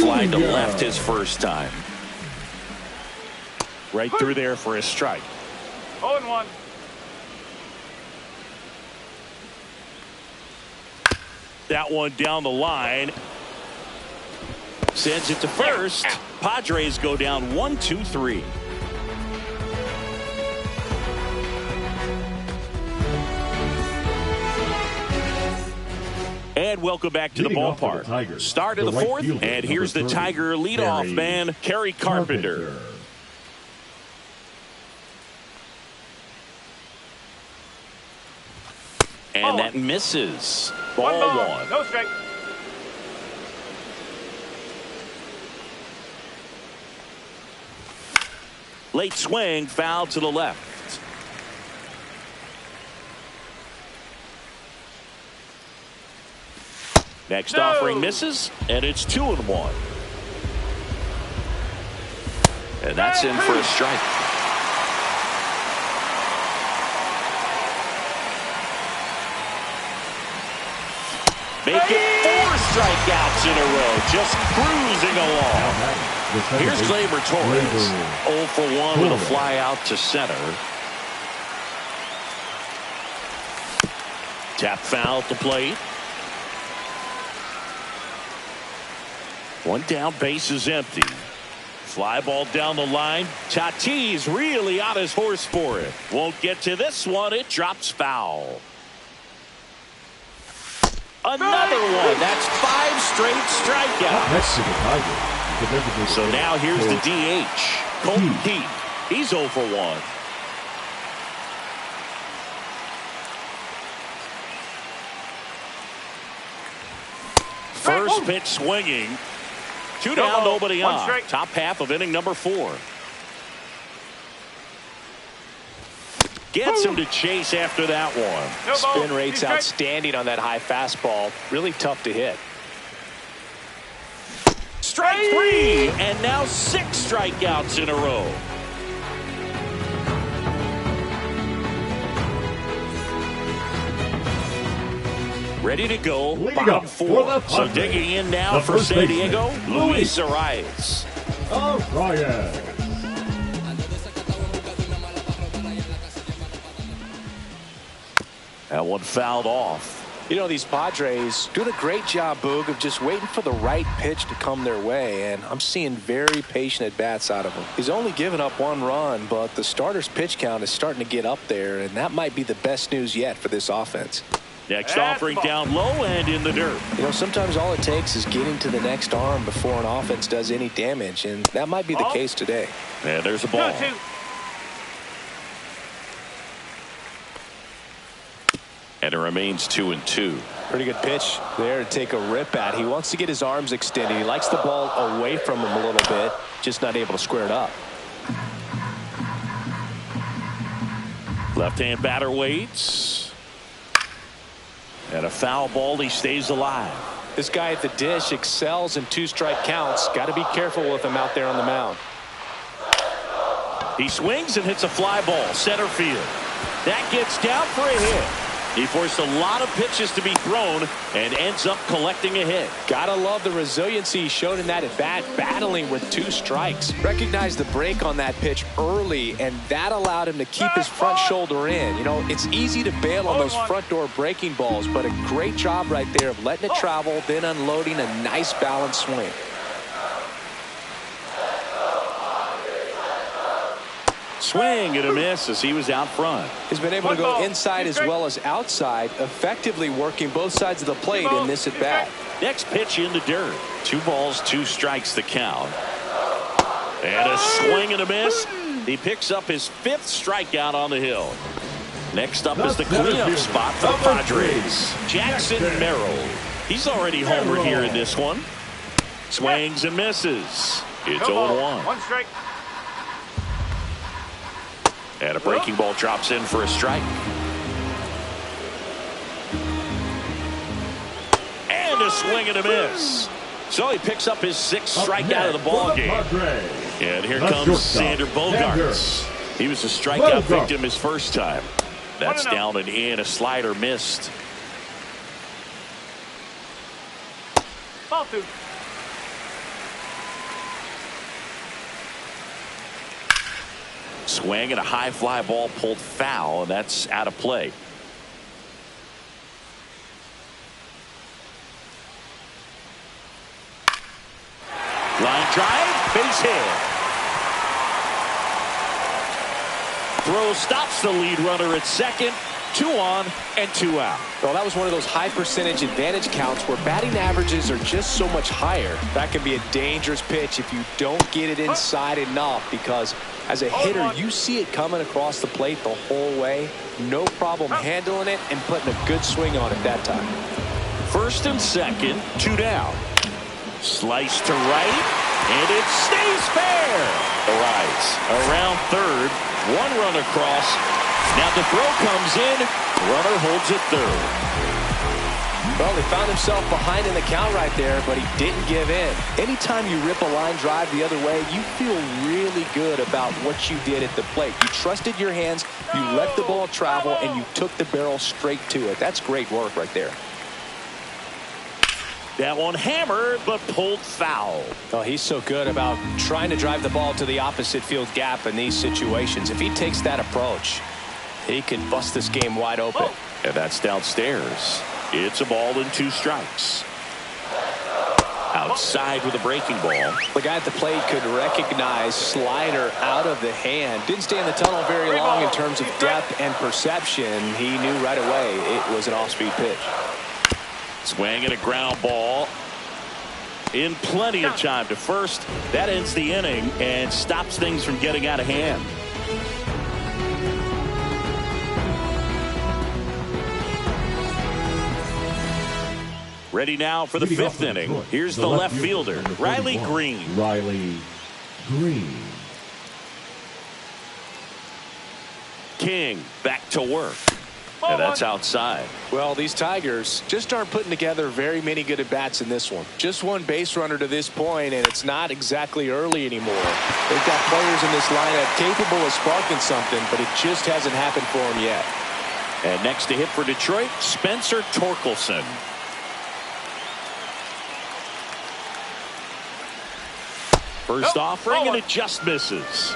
Flying to left his first time. Right through there for a strike. 0-1. That one down the line. Sends it to first. Padres go down 1-2-3. And welcome back to the ballpark. Start of the fourth, and here's the Tiger leadoff man, Kerry Carpenter. And that misses. Ball one. No strike. Late swing, foul to the left. Next offering misses, and it's 2-1. And that's in for a strike. Make it 4 strikeouts in a row, just cruising along. Here's Gleyber Torres, 0 for 1 with a fly out to center. Tap foul at the plate. One down, base is empty. Fly ball down the line. Tatis really on his horse for it. Won't get to this one. It drops foul. Another one. That's 5 straight strikeouts. So now here's the DH. Colton Heat. He's 0 for 1. First pitch swinging. 2 down, nobody on. Top half of inning number 4. Gets him to chase after that one. Spin rate's outstanding on that high fastball. Really tough to hit. Strike 3, and now 6 strikeouts in a row. Ready to go, bottom 4. So digging in now for San Diego, Luis Arias. That one fouled off. You know, these Padres doing a great job, Boog, of just waiting for the right pitch to come their way, and I'm seeing very patient at-bats out of him. He's only given up 1 run, but the starter's pitch count is starting to get up there, and that might be the best news yet for this offense. Next offering down low and in the dirt. You know, sometimes all it takes is getting to the next arm before an offense does any damage, and that might be the case today. And there's a ball. 2-2. And it remains 2-2. Pretty good pitch there to take a rip at. He wants to get his arms extended. He likes the ball away from him a little bit, just not able to square it up. Left-hand batter waits. And a foul ball, he stays alive. This guy at the dish excels in 2-strike counts. Got to be careful with him out there on the mound. He swings and hits a fly ball, center field. That gets down for a hit. He forced a lot of pitches to be thrown and ends up collecting a hit. Gotta love the resiliency he showed in that at bat, battling with 2 strikes. Recognized the break on that pitch early, and that allowed him to keep his front shoulder in. You know, it's easy to bail on those front door breaking balls, but a great job right there of letting it travel, then unloading a nice balanced swing. Swing and a miss as he was out front. He's been able to go inside as well as outside, effectively working both sides of the plate in this at bat. Next pitch in the dirt. 2 balls, 2 strikes the count. And a swing and a miss. He picks up his 5th strikeout on the hill. Next up is the cleanup spot for the Padres. Jackson Merrill. He's already homered here in this one. Swings and misses. It's 0-1. 1 strike. And a breaking ball drops in for a strike. And a swing and a miss. So he picks up his 6th strikeout of the ball game. And here comes Sander Bogaerts. He was a strikeout victim his first time. That's down and in. A slider missed. Ball 2. Swing and a high fly ball pulled foul, and that's out of play. Line drive, base hit. Throw stops the lead runner at second. 2 on and 2 out. Well, that was one of those high percentage advantage counts where batting averages are just so much higher. That can be a dangerous pitch if you don't get it inside enough, because as a hitter, you see it coming across the plate the whole way. No problem handling it and putting a good swing on it that time. First and second, 2 down. Slice to right, and it stays fair. Arrives around third, 1 run across. Now the throw comes in. Runner holds it third. Well, he found himself behind in the count right there, but he didn't give in. Anytime you rip a line drive the other way, you feel really good about what you did at the plate. You trusted your hands, you let the ball travel, and you took the barrel straight to it. That's great work right there. That one hammered, but pulled foul. Oh, he's so good about trying to drive the ball to the opposite field gap in these situations. If he takes that approach, he could bust this game wide open. And that's downstairs. It's a ball and 2 strikes. Outside with a breaking ball. The guy at the plate could recognize slider out of the hand. Didn't stay in the tunnel very long in terms of depth and perception. He knew right away it was an off-speed pitch. Swing and a ground ball. In plenty of time to first. That ends the inning and stops things from getting out of hand. Ready now for the fifth inning. Here's the left fielder, Riley Green. Riley Green. King back to work. And that's outside. Well, these Tigers just aren't putting together very many good at-bats in this one. Just one base runner to this point, and it's not exactly early anymore. They've got players in this lineup capable of sparking something, but it just hasn't happened for them yet. And next to hit for Detroit, Spencer Torkelson. First offering, and it just misses.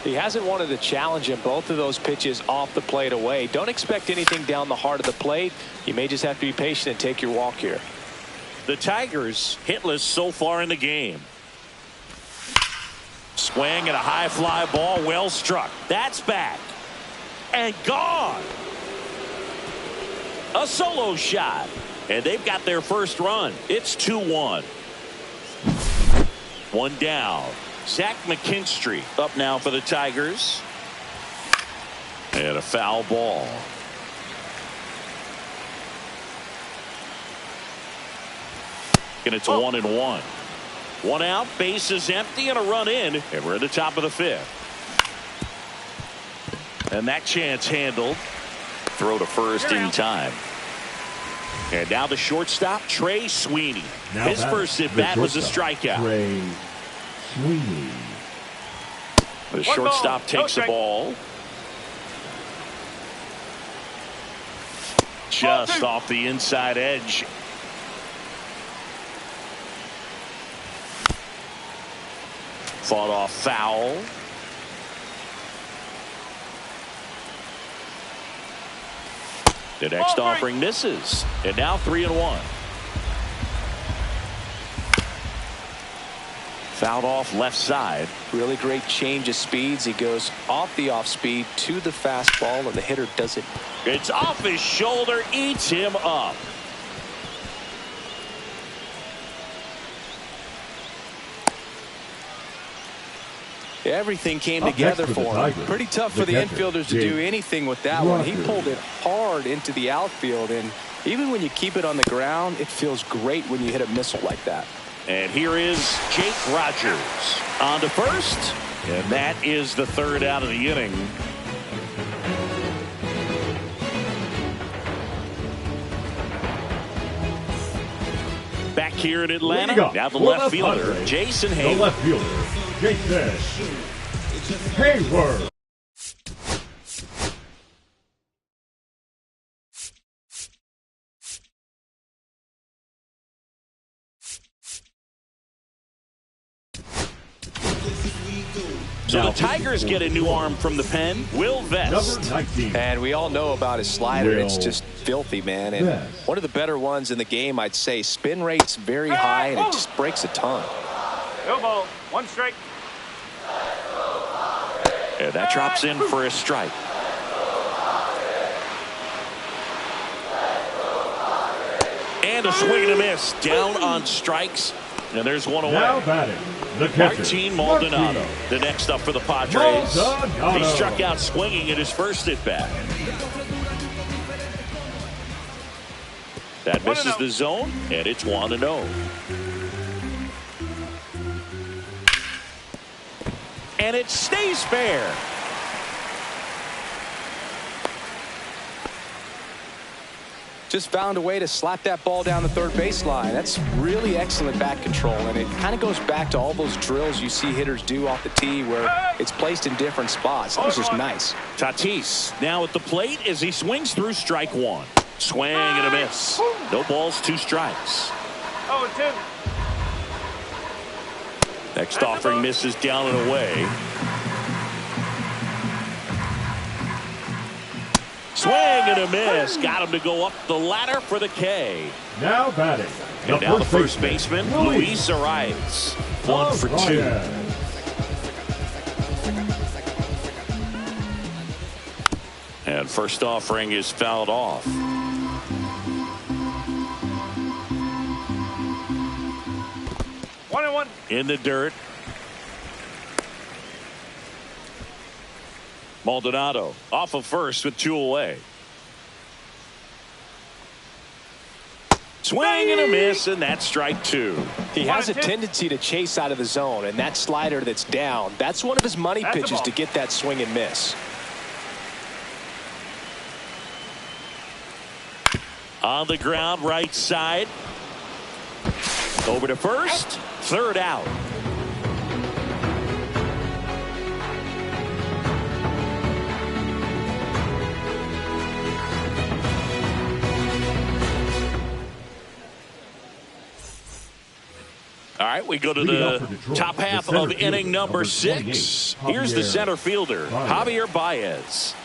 He hasn't wanted to challenge him. Both of those pitches off the plate away. Don't expect anything down the heart of the plate. You may just have to be patient and take your walk here. The Tigers hitless so far in the game. Swing and a high fly ball, well struck. That's back and gone. A solo shot, and they've got their first run. It's 2-1. One down. Zach McKinstry up now for the Tigers. And a foul ball. And it's 1-1. One out, base is empty, and a run in, and we're at the top of the fifth. And that chance handled. Throw to first in time. And now the shortstop, Trey Sweeney. His first at bat was a strikeout. Trey Sweeney. The shortstop takes the ball. Just off the inside edge. Fought off foul. The next offering misses. And now 3-1. Fouled off left side. Really great change of speeds. He goes off the off speed to the fastball, and the hitter doesn't. It's off his shoulder, eats him up. Everything came together for him. Pretty tough for the infielders to do anything with that one. He pulled it hard into the outfield, and even when you keep it on the ground, it feels great when you hit a missile like that. And here is Jake Rogers on to first, and that is the third out of the inning. Back here in Atlanta, now the left fielder, Jason Hayward. The left fielder, Jason Hayward. So the Tigers get a new arm from the pen, Will Vest. And we all know about his slider. It's just filthy, man. And one of the better ones in the game, I'd say. Spin rate's very high, and it just breaks a ton. No ball. One strike. And that drops in for a strike. And a swing and a miss. Down on strikes. And there's one away. Now batting, the catcher, Martin Maldonado. The next up for the Padres. He struck out swinging at his first at bat. That misses the zone, and it's 1-0. And it stays fair. Just found a way to slap that ball down the third baseline. That's really excellent bat control, and it kind of goes back to all those drills you see hitters do off the tee where it's placed in different spots. That was just nice. Tatis now at the plate as he swings through strike one. Swing and a miss. No balls, 2 strikes. 0-2. Next offering misses down and away. Swing and a miss. Got him to go up the ladder for the K. Now batting. And now the first baseman, Luis Arias. 1 for 2. And first offering is fouled off. 1-1. In the dirt. Maldonado off of first with 2 away. Swing and a miss, and that's strike 2. He has a tendency to chase out of the zone, and that slider that's down, that's one of his money pitches to get that swing and miss. On the ground, right side. Over to first. Third out. All right, we go to the top half of inning number 6. Here's the center fielder, Javier Baez.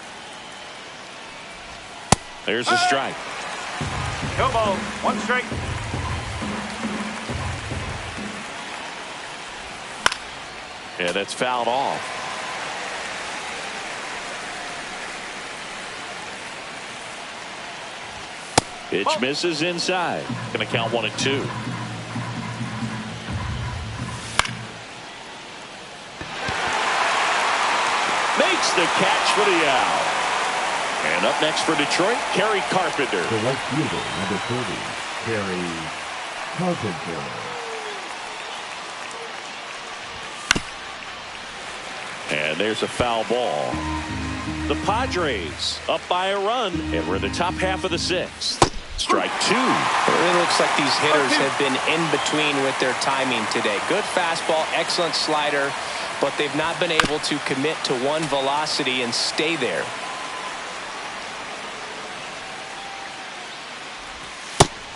There's a strike. No ball. 1 strike. Yeah, that's fouled off. Pitch misses inside. Going to count 1-2. Makes the catch for the out. And up next for Detroit, Kerry Carpenter. The right fielder, number 30, Kerry Carpenter. And there's a foul ball. The Padres up by a run, and we're in the top half of the 6th. Strike 2. It really looks like these hitters have been in between with their timing today. Good fastball, excellent slider, but they've not been able to commit to one velocity and stay there.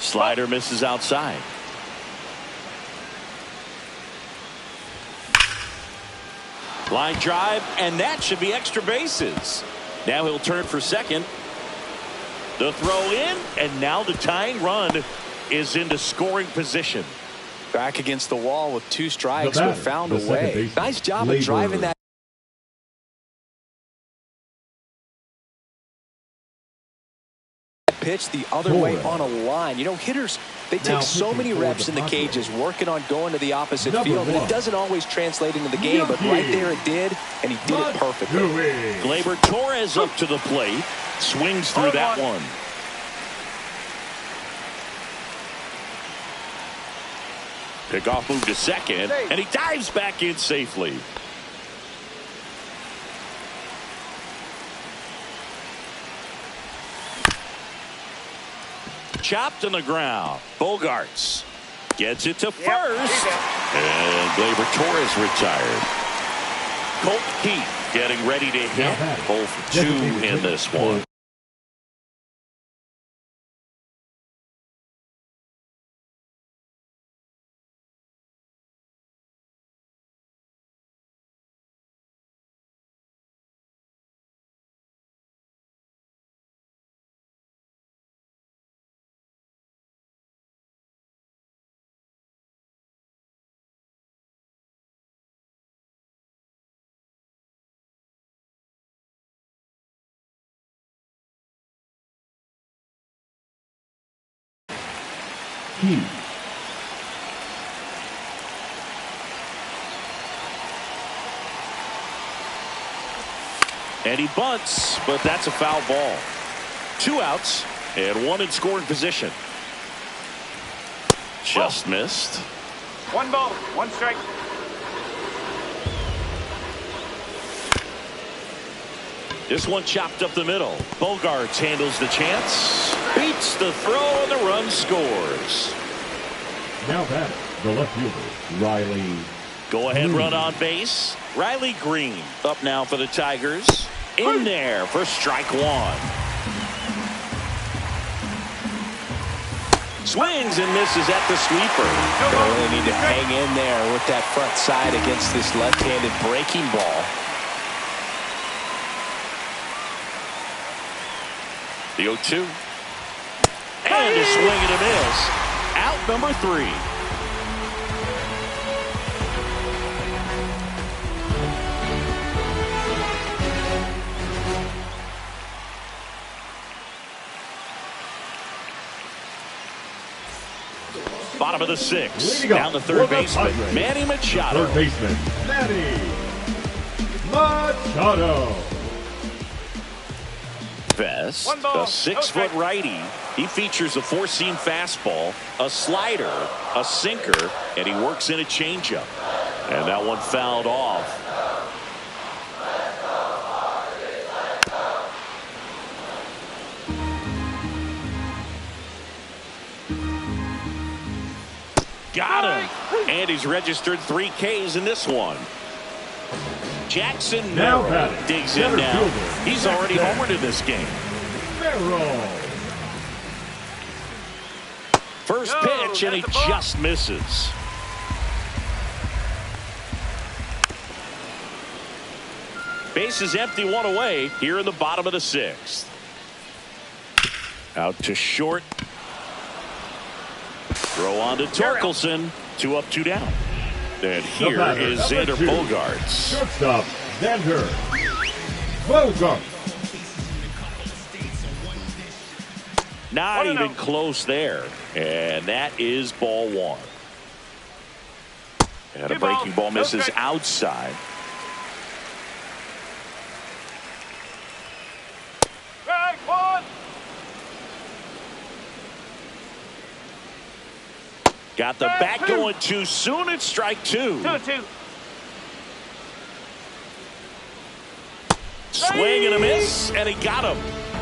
Slider misses outside. Line drive, and that should be extra bases. Now he'll turn for second. The throw in, and now the tying run is into scoring position. Back against the wall with 2 strikes, but found a way. Nice job of driving that pitch the other way on a line. You know, hitters, they take so many reps in the cages working on going to the opposite field, and it doesn't always translate into the game, but right there it did, and he did it perfectly. Gleyber Torres up to the plate, swings through that one. Pickoff move to second, and he dives back in safely. Chopped on the ground. Bogarts gets it to first. And Gleyber Torres retired. Colt Keith getting ready to hit. 0 for 2 in this one. And he bunts, but that's a foul ball. 2 outs and 1 in scoring position. Just missed. 1 ball, 1 strike. This one chopped up the middle. Bogarts handles the chance. Beats the throw, and the run scores. Now batting, the left fielder, Riley. Go ahead run on base. Riley Green up now for the Tigers. In there for strike 1. Swings and misses at the sweeper. They really need to hang in there with that front side against this left-handed breaking ball. The 0-2. And a swing and a miss. Out number 3. Bottom of the 6th. Down the third baseman, Manny Machado. Third baseman, Manny Machado. Vest, One ball, a 6-foot righty. He features a 4-seam fastball, a slider, a sinker, and he works in a changeup. And that one fouled off. Got him. And he's registered 3 Ks in this one. Jackson Merrill digs in now. He's already homered in this game. First pitch, and he just misses. Base is empty, 1 away here in the bottom of the 6th. Out to short. Throw on to Torkelson. 2 up, 2 down. And here is Xander Bogaerts. Shortstop, Xander Bogaerts. Not even close there. And that is ball 1. And a breaking ball misses outside. Strike 1. Got the bat going too soon. It's strike 2. 2-2. Swing and a miss, and he got him.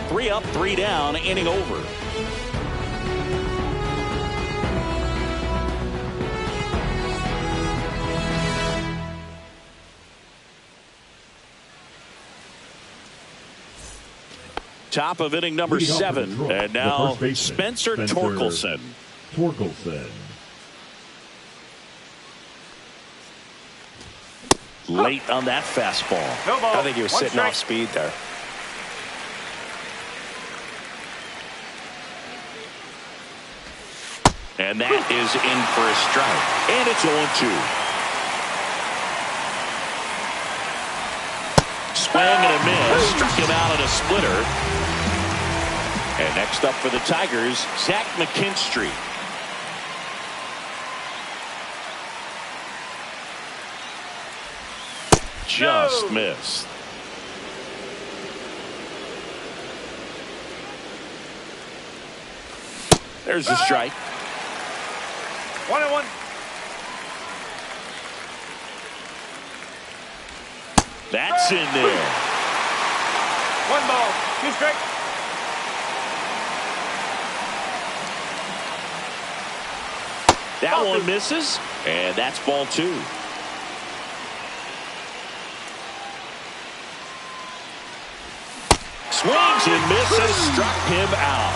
3 up, 3 down, inning over. Top of inning number 7, and now Spencer Torkelson. Late on that fastball. No ball. I think he was sitting off speed there. And that is in for a strike. And it's 0-2. Swing and a miss. Struck him out on a splitter. And next up for the Tigers, Zach McKinstry. Just missed. There's the strike. 1-1. That's in there. 1 ball, 2 strikes. That one misses, and that's ball 2. Swings and misses, struck him out.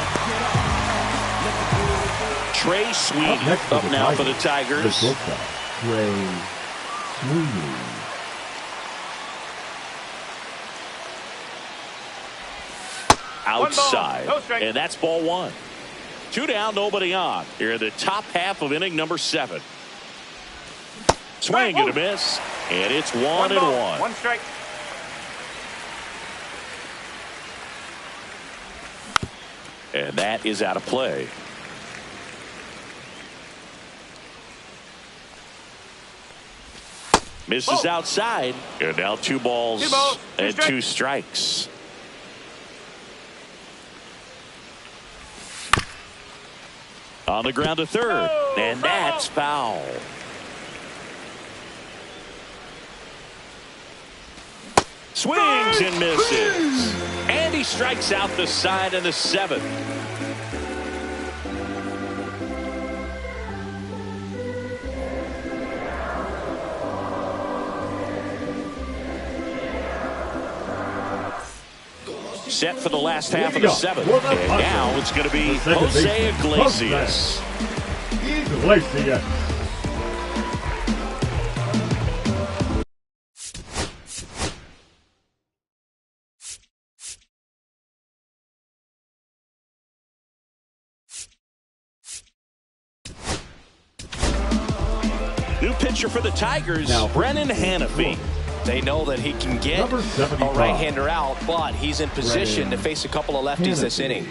Trey Sweeney up now for the Tigers. Trey Sweeney. Outside, no strike. and that's ball 1. 2 down, nobody on. Here in the top half of inning number 7. Swing and a miss, and it's 1-1. 1 strike. And that is out of play. Misses outside, and now 2 balls, 2 and 2 strikes. On the ground to third, and that's foul. Swings and misses. And he strikes out the side in the 7th. Set for the last half of the 7th. And now it's going to be Jose Iglesias. New pitcher for the Tigers, now Brennan Hanafy. They know that he can get a right-hander out, but he's in position to face a couple of lefties this inning.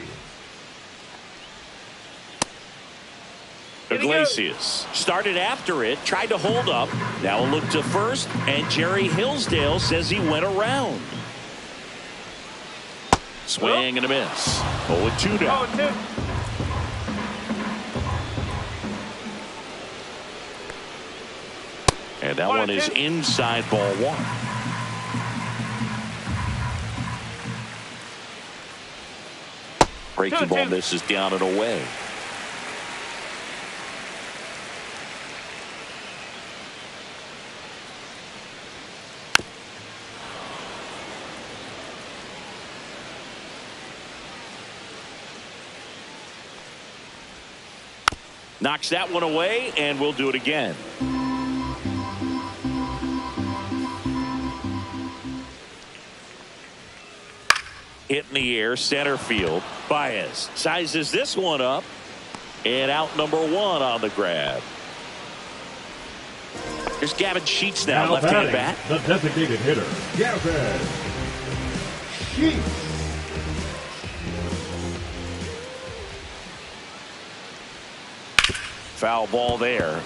Iglesias started after it, tried to hold up. Now a look to first, and Jerry Hillsdale says he went around. Swing and a miss. 0-2 down. 0-2. And that one is inside ball one. Breaking ball misses down and away. Knocks that one away, and we'll do it again. Hit in the air, center field. Baez sizes this one up, and out number one on the grab. Here's Gavin Sheets now left-hand bat. The designated hitter, Gavin Sheets. Foul ball there.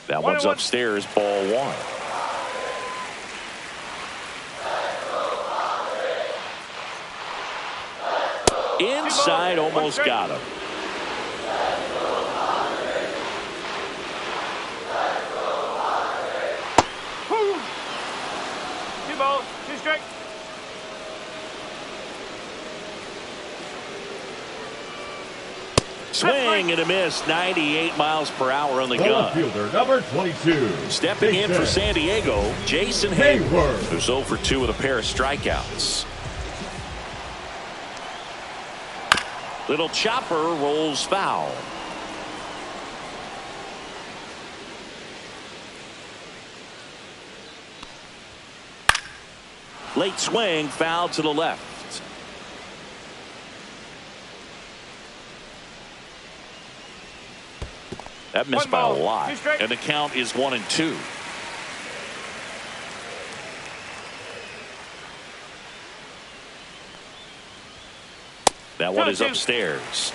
That one's upstairs, ball one. Inside, almost got him. Two balls, two strikes. Swing and a miss. 98 miles per hour on the gun. Fielder number 22. Stepping in for San Diego, Jason Hayward, who's 0 for 2 with a pair of strikeouts. Little chopper rolls foul. Late swing, foul to the left. That missed by a lot, and the count is 1-2. That one is upstairs.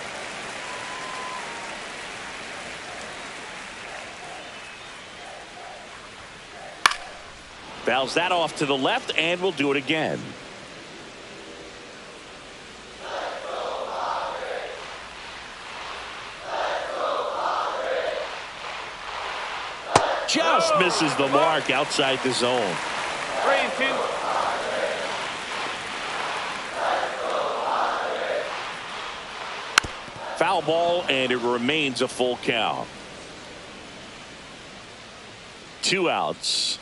Fouls that off to the left, and we'll do it again. Just misses the mark outside the zone. 3-2. Foul ball, and it remains a full count. 2 outs.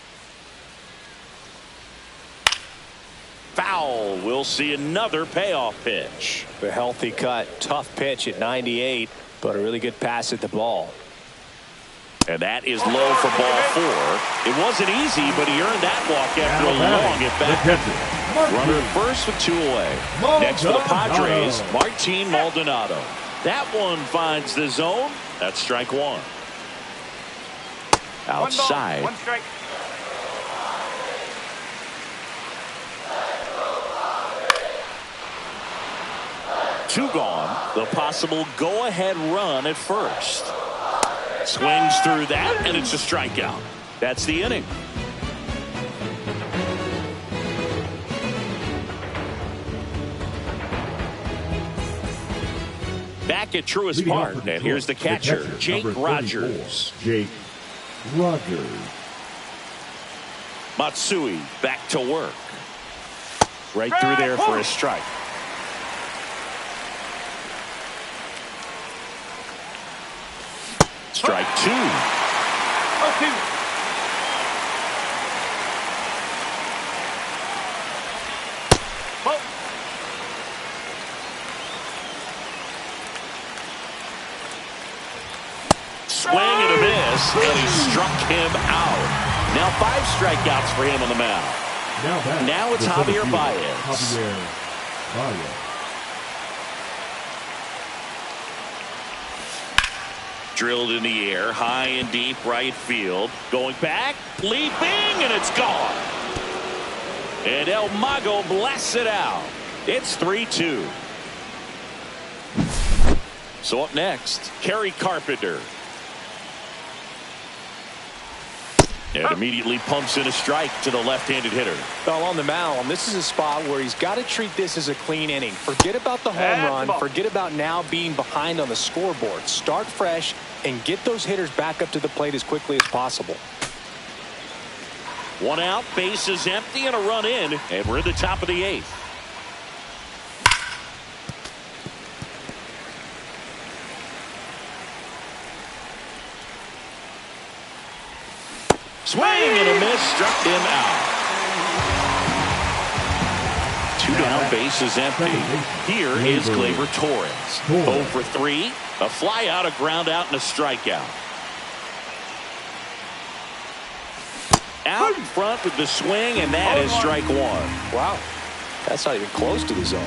Foul. We'll see another payoff pitch. A healthy cut. Tough pitch at 98, but a really good pass at the ball. And that is low for ball 4. It wasn't easy, but he earned that walk after a long at bat. Runner at first with 2 away. Next for the Padres, Martin Maldonado. That one finds the zone. That's strike 1. Outside. 1 strike. Two gone. The possible go-ahead run at first. Swings through that, and it's a strikeout. That's the inning. Back at Truist Park, and here's the catcher, Jake Rogers. Jake Rogers. Matsui back to work. Right through there for a strike. Strike 2. 0-2. Swing and a miss, and he struck him out. Now 5 strikeouts for him on the mound. Now it's Javier Baez. Drilled in the air, high and deep right field. Going back, leaping, and it's gone. And El Mago blasts it out. It's 3-2. So up next, Kerry Carpenter. And immediately pumps in a strike to the left-handed hitter. Well, on the mound, this is a spot where he's got to treat this as a clean inning. Forget about the home run. Forget about now being behind on the scoreboard. Start fresh and get those hitters back up to the plate as quickly as possible. One out, base is empty, and a run in, and we're at the top of the 8th. Swing and a miss, struck him out. 2 down, base is empty. Here is Gleyber Torres. 0 for 3, a fly out, a ground out, and a strikeout. Out in front with the swing, and that is strike 1. Wow, that's not even close to the zone.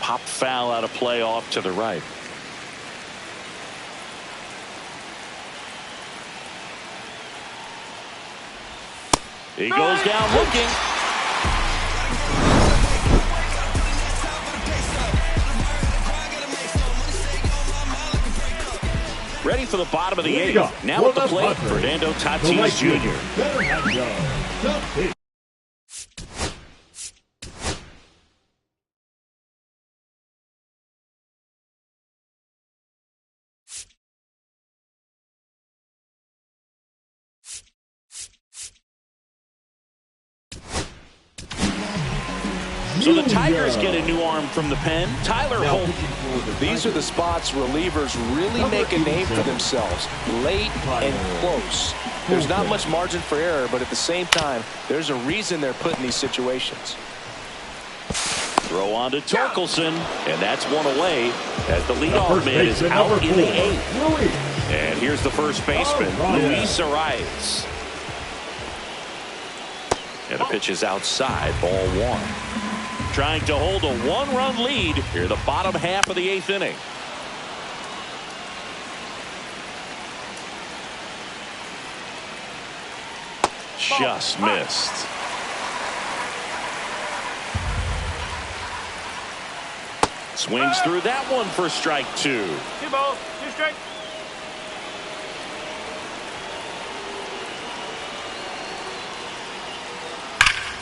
Pop foul out of play off to the right. He goes down looking. Ready for the bottom of the 8th. Now at the plate, Fernando Tatis Jr. So the Tigers get a new arm from the pen. Tyler Holt. These are the spots relievers really make a name for themselves. Late and close. There's not much margin for error, but at the same time, there's a reason they're put in these situations. Throw on to Torkelson, and that's one away as the leadoff man is out in the 8th. And here's the first baseman, Luis Arias. And the pitch is outside, ball 1. Trying to hold a 1-run lead here, the bottom half of the 8th inning. Just missed. Swings through that one for strike 2. 2 balls, 2 strikes.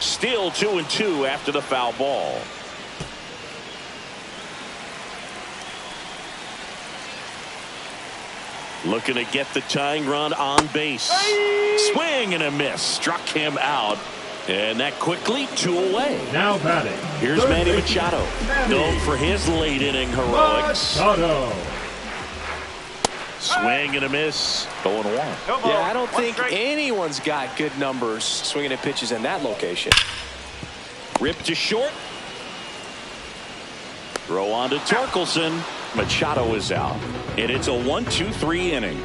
Still 2-2 after the foul ball. Looking to get the tying run on base. Swing and a miss. Struck him out. And that quickly 2 away. Now batting. Here's Manny Machado. Known for his late inning heroics. Machado. Swing and a miss. 0-1. Yeah, I don't think anyone's got good numbers swinging at pitches in that location. Ripped to short. Throw on to Torkelson. Machado is out. And it's a 1-2-3 inning.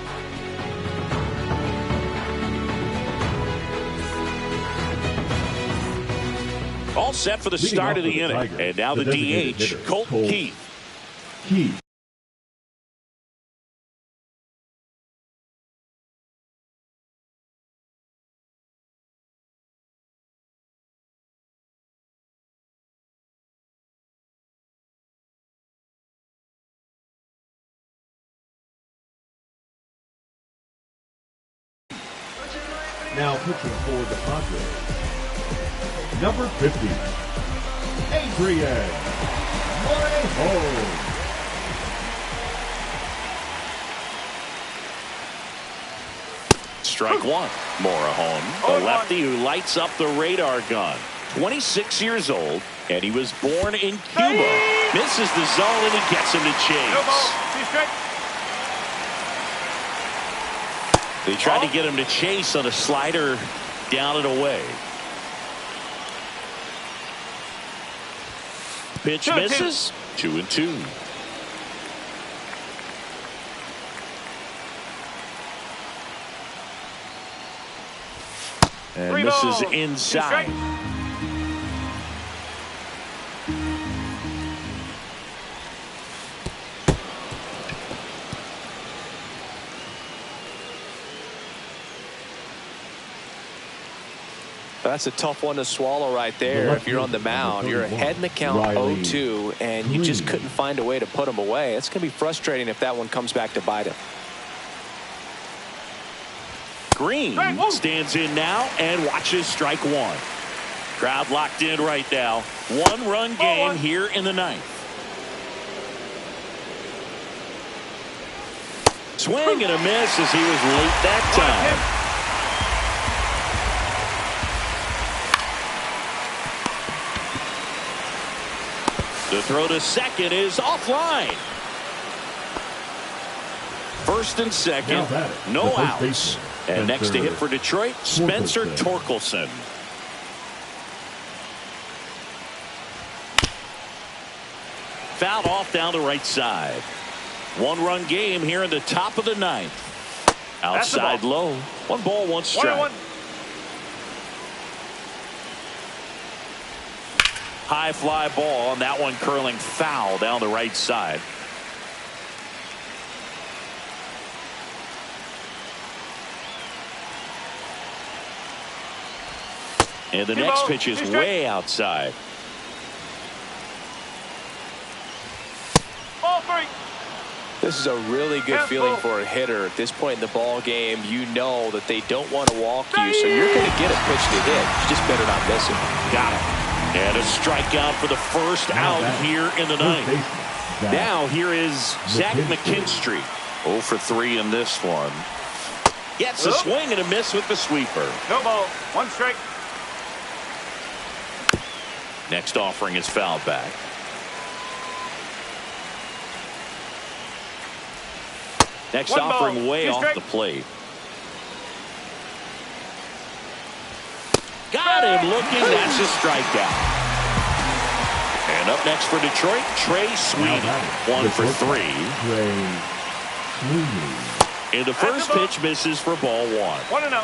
All set for the start of the inning. And now the DH, Colt Keith. Now pitching for the Padres, number 50, Adrian Morejon. Strike 1. Morejon, the lefty who lights up the radar gun. 26 years old, and he was born in Cuba. Misses the zone, and he gets him to chase. They tried to get him to chase on a slider down and away. Pitch misses. 2-2. And this is inside. That's a tough one to swallow right there. If you're on the mound, you're ahead in the count 0-2, and you just couldn't find a way to put them away. It's going to be frustrating if that one comes back to bite him. Green stands in now and watches strike one. Crowd locked in right now. One-run game here in the ninth. Swing and a miss as he was late that time. The throw to second is offline. First and second, no outs. And next to hit for Detroit, Spencer Torkelson. Fouled off down the right side. One-run game here in the top of the ninth. Outside low. 1 ball, 1 strike. High fly ball on that one, curling foul down the right side. And the next pitch is way outside. This is a really good feeling for a hitter at this point in the ball game. You know that they don't want to walk you, so you're going to get a pitch to hit. You just better not miss it. Got it. And a strikeout for the first out here in the ninth. Now here is Zach McKinstry. 0 for 3 in this one. Gets a swing and a miss with the sweeper. No ball, 1 strike. Next offering is fouled back. Next offering way off the plate. Got him looking. That's a strikeout. And up next for Detroit, Trey Sweeney. 1 for 3. And the first pitch misses for ball 1. 1-0.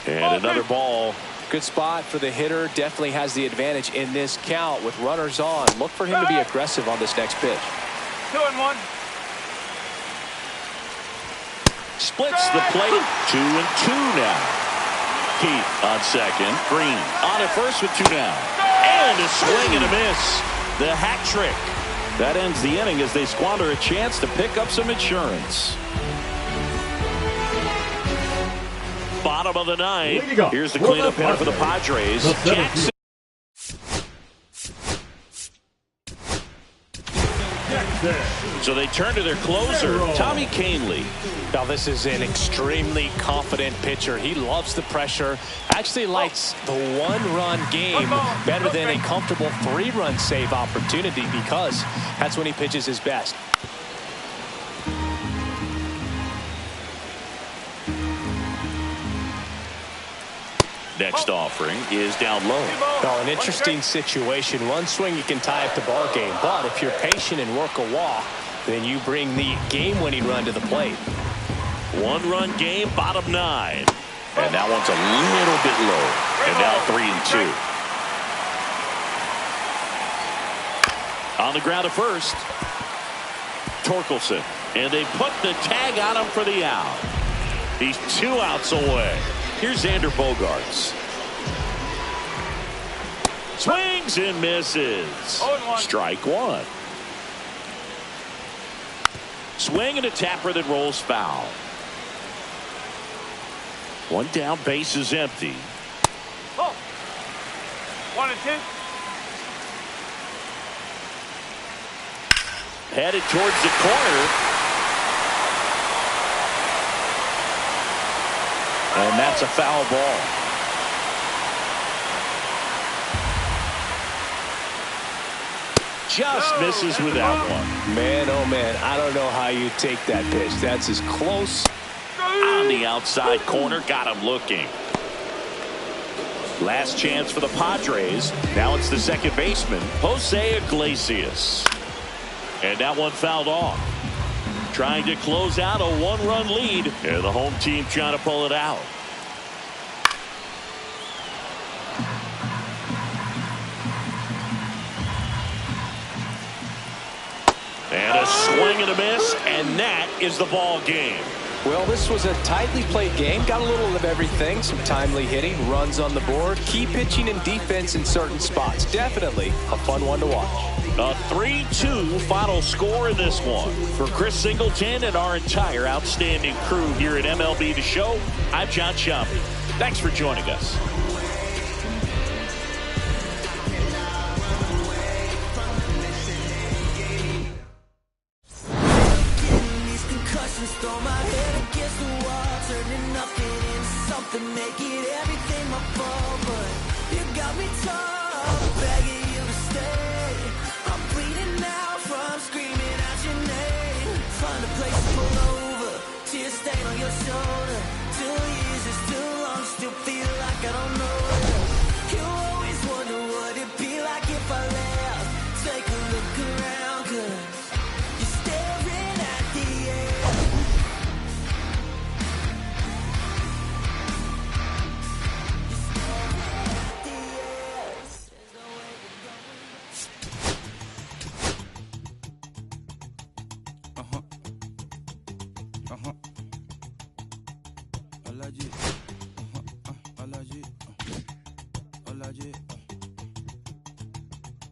And another ball. Good spot for the hitter. Definitely has the advantage in this count with runners on. Look for him to be aggressive on this next pitch. 2-1. Splits the plate. 2-2 now. Keith on second. Green on at first with 2 down. And a swing and a miss. The hat trick. That ends the inning as they squander a chance to pick up some insurance. Bottom of the ninth. Here's the cleanup hitter for the Padres. Jackson. So they turn to their closer, Tommy Kahnle. Now this is an extremely confident pitcher. He loves the pressure. Actually likes the 1-run game better than a comfortable 3-run save opportunity because that's when he pitches his best. Next offering is down low. Now an interesting situation. One swing you can tie up the ball game, but if you're patient and work a walk, then you bring the game-winning run to the plate. 1-run game, bottom 9. And that one's a little bit low. And now 3-2. On the ground at first, Torkelson. And they put the tag on him for the out. He's 2 outs away. Here's Xander Bogaerts. Swings and misses. Strike 1. Swing and a tapper that rolls foul. 1 down, base is empty. 1-2. Headed towards the corner. And that's a foul ball. Just misses with that one. Man, oh man, I don't know how you take that pitch. That's as close. On the outside corner, got him looking. Last chance for the Padres. Now it's the second baseman, Jose Iglesias. And that one fouled off. Trying to close out a 1-run lead. And the home team trying to pull it out. And a swing and a miss, and that is the ball game. Well, this was a tightly played game. Got a little of everything. Some timely hitting, runs on the board, key pitching and defense in certain spots. Definitely a fun one to watch. A 3-2 final score in this one. For Chris Singleton and our entire outstanding crew here at MLB The Show, I'm John Sciambi. Thanks for joining us. Throw my head against the wall, turning nothing into something, making everything my fault. But you got me tough, begging you to stay. I'm bleeding now from screaming out your name. Find a place to pull over, tears stain on your shoulder. 2 years is too long, still feel like I don't know you. You always wonder what it'd be like if I left. Take a look around, 'cause you're staring at the air. Allergy.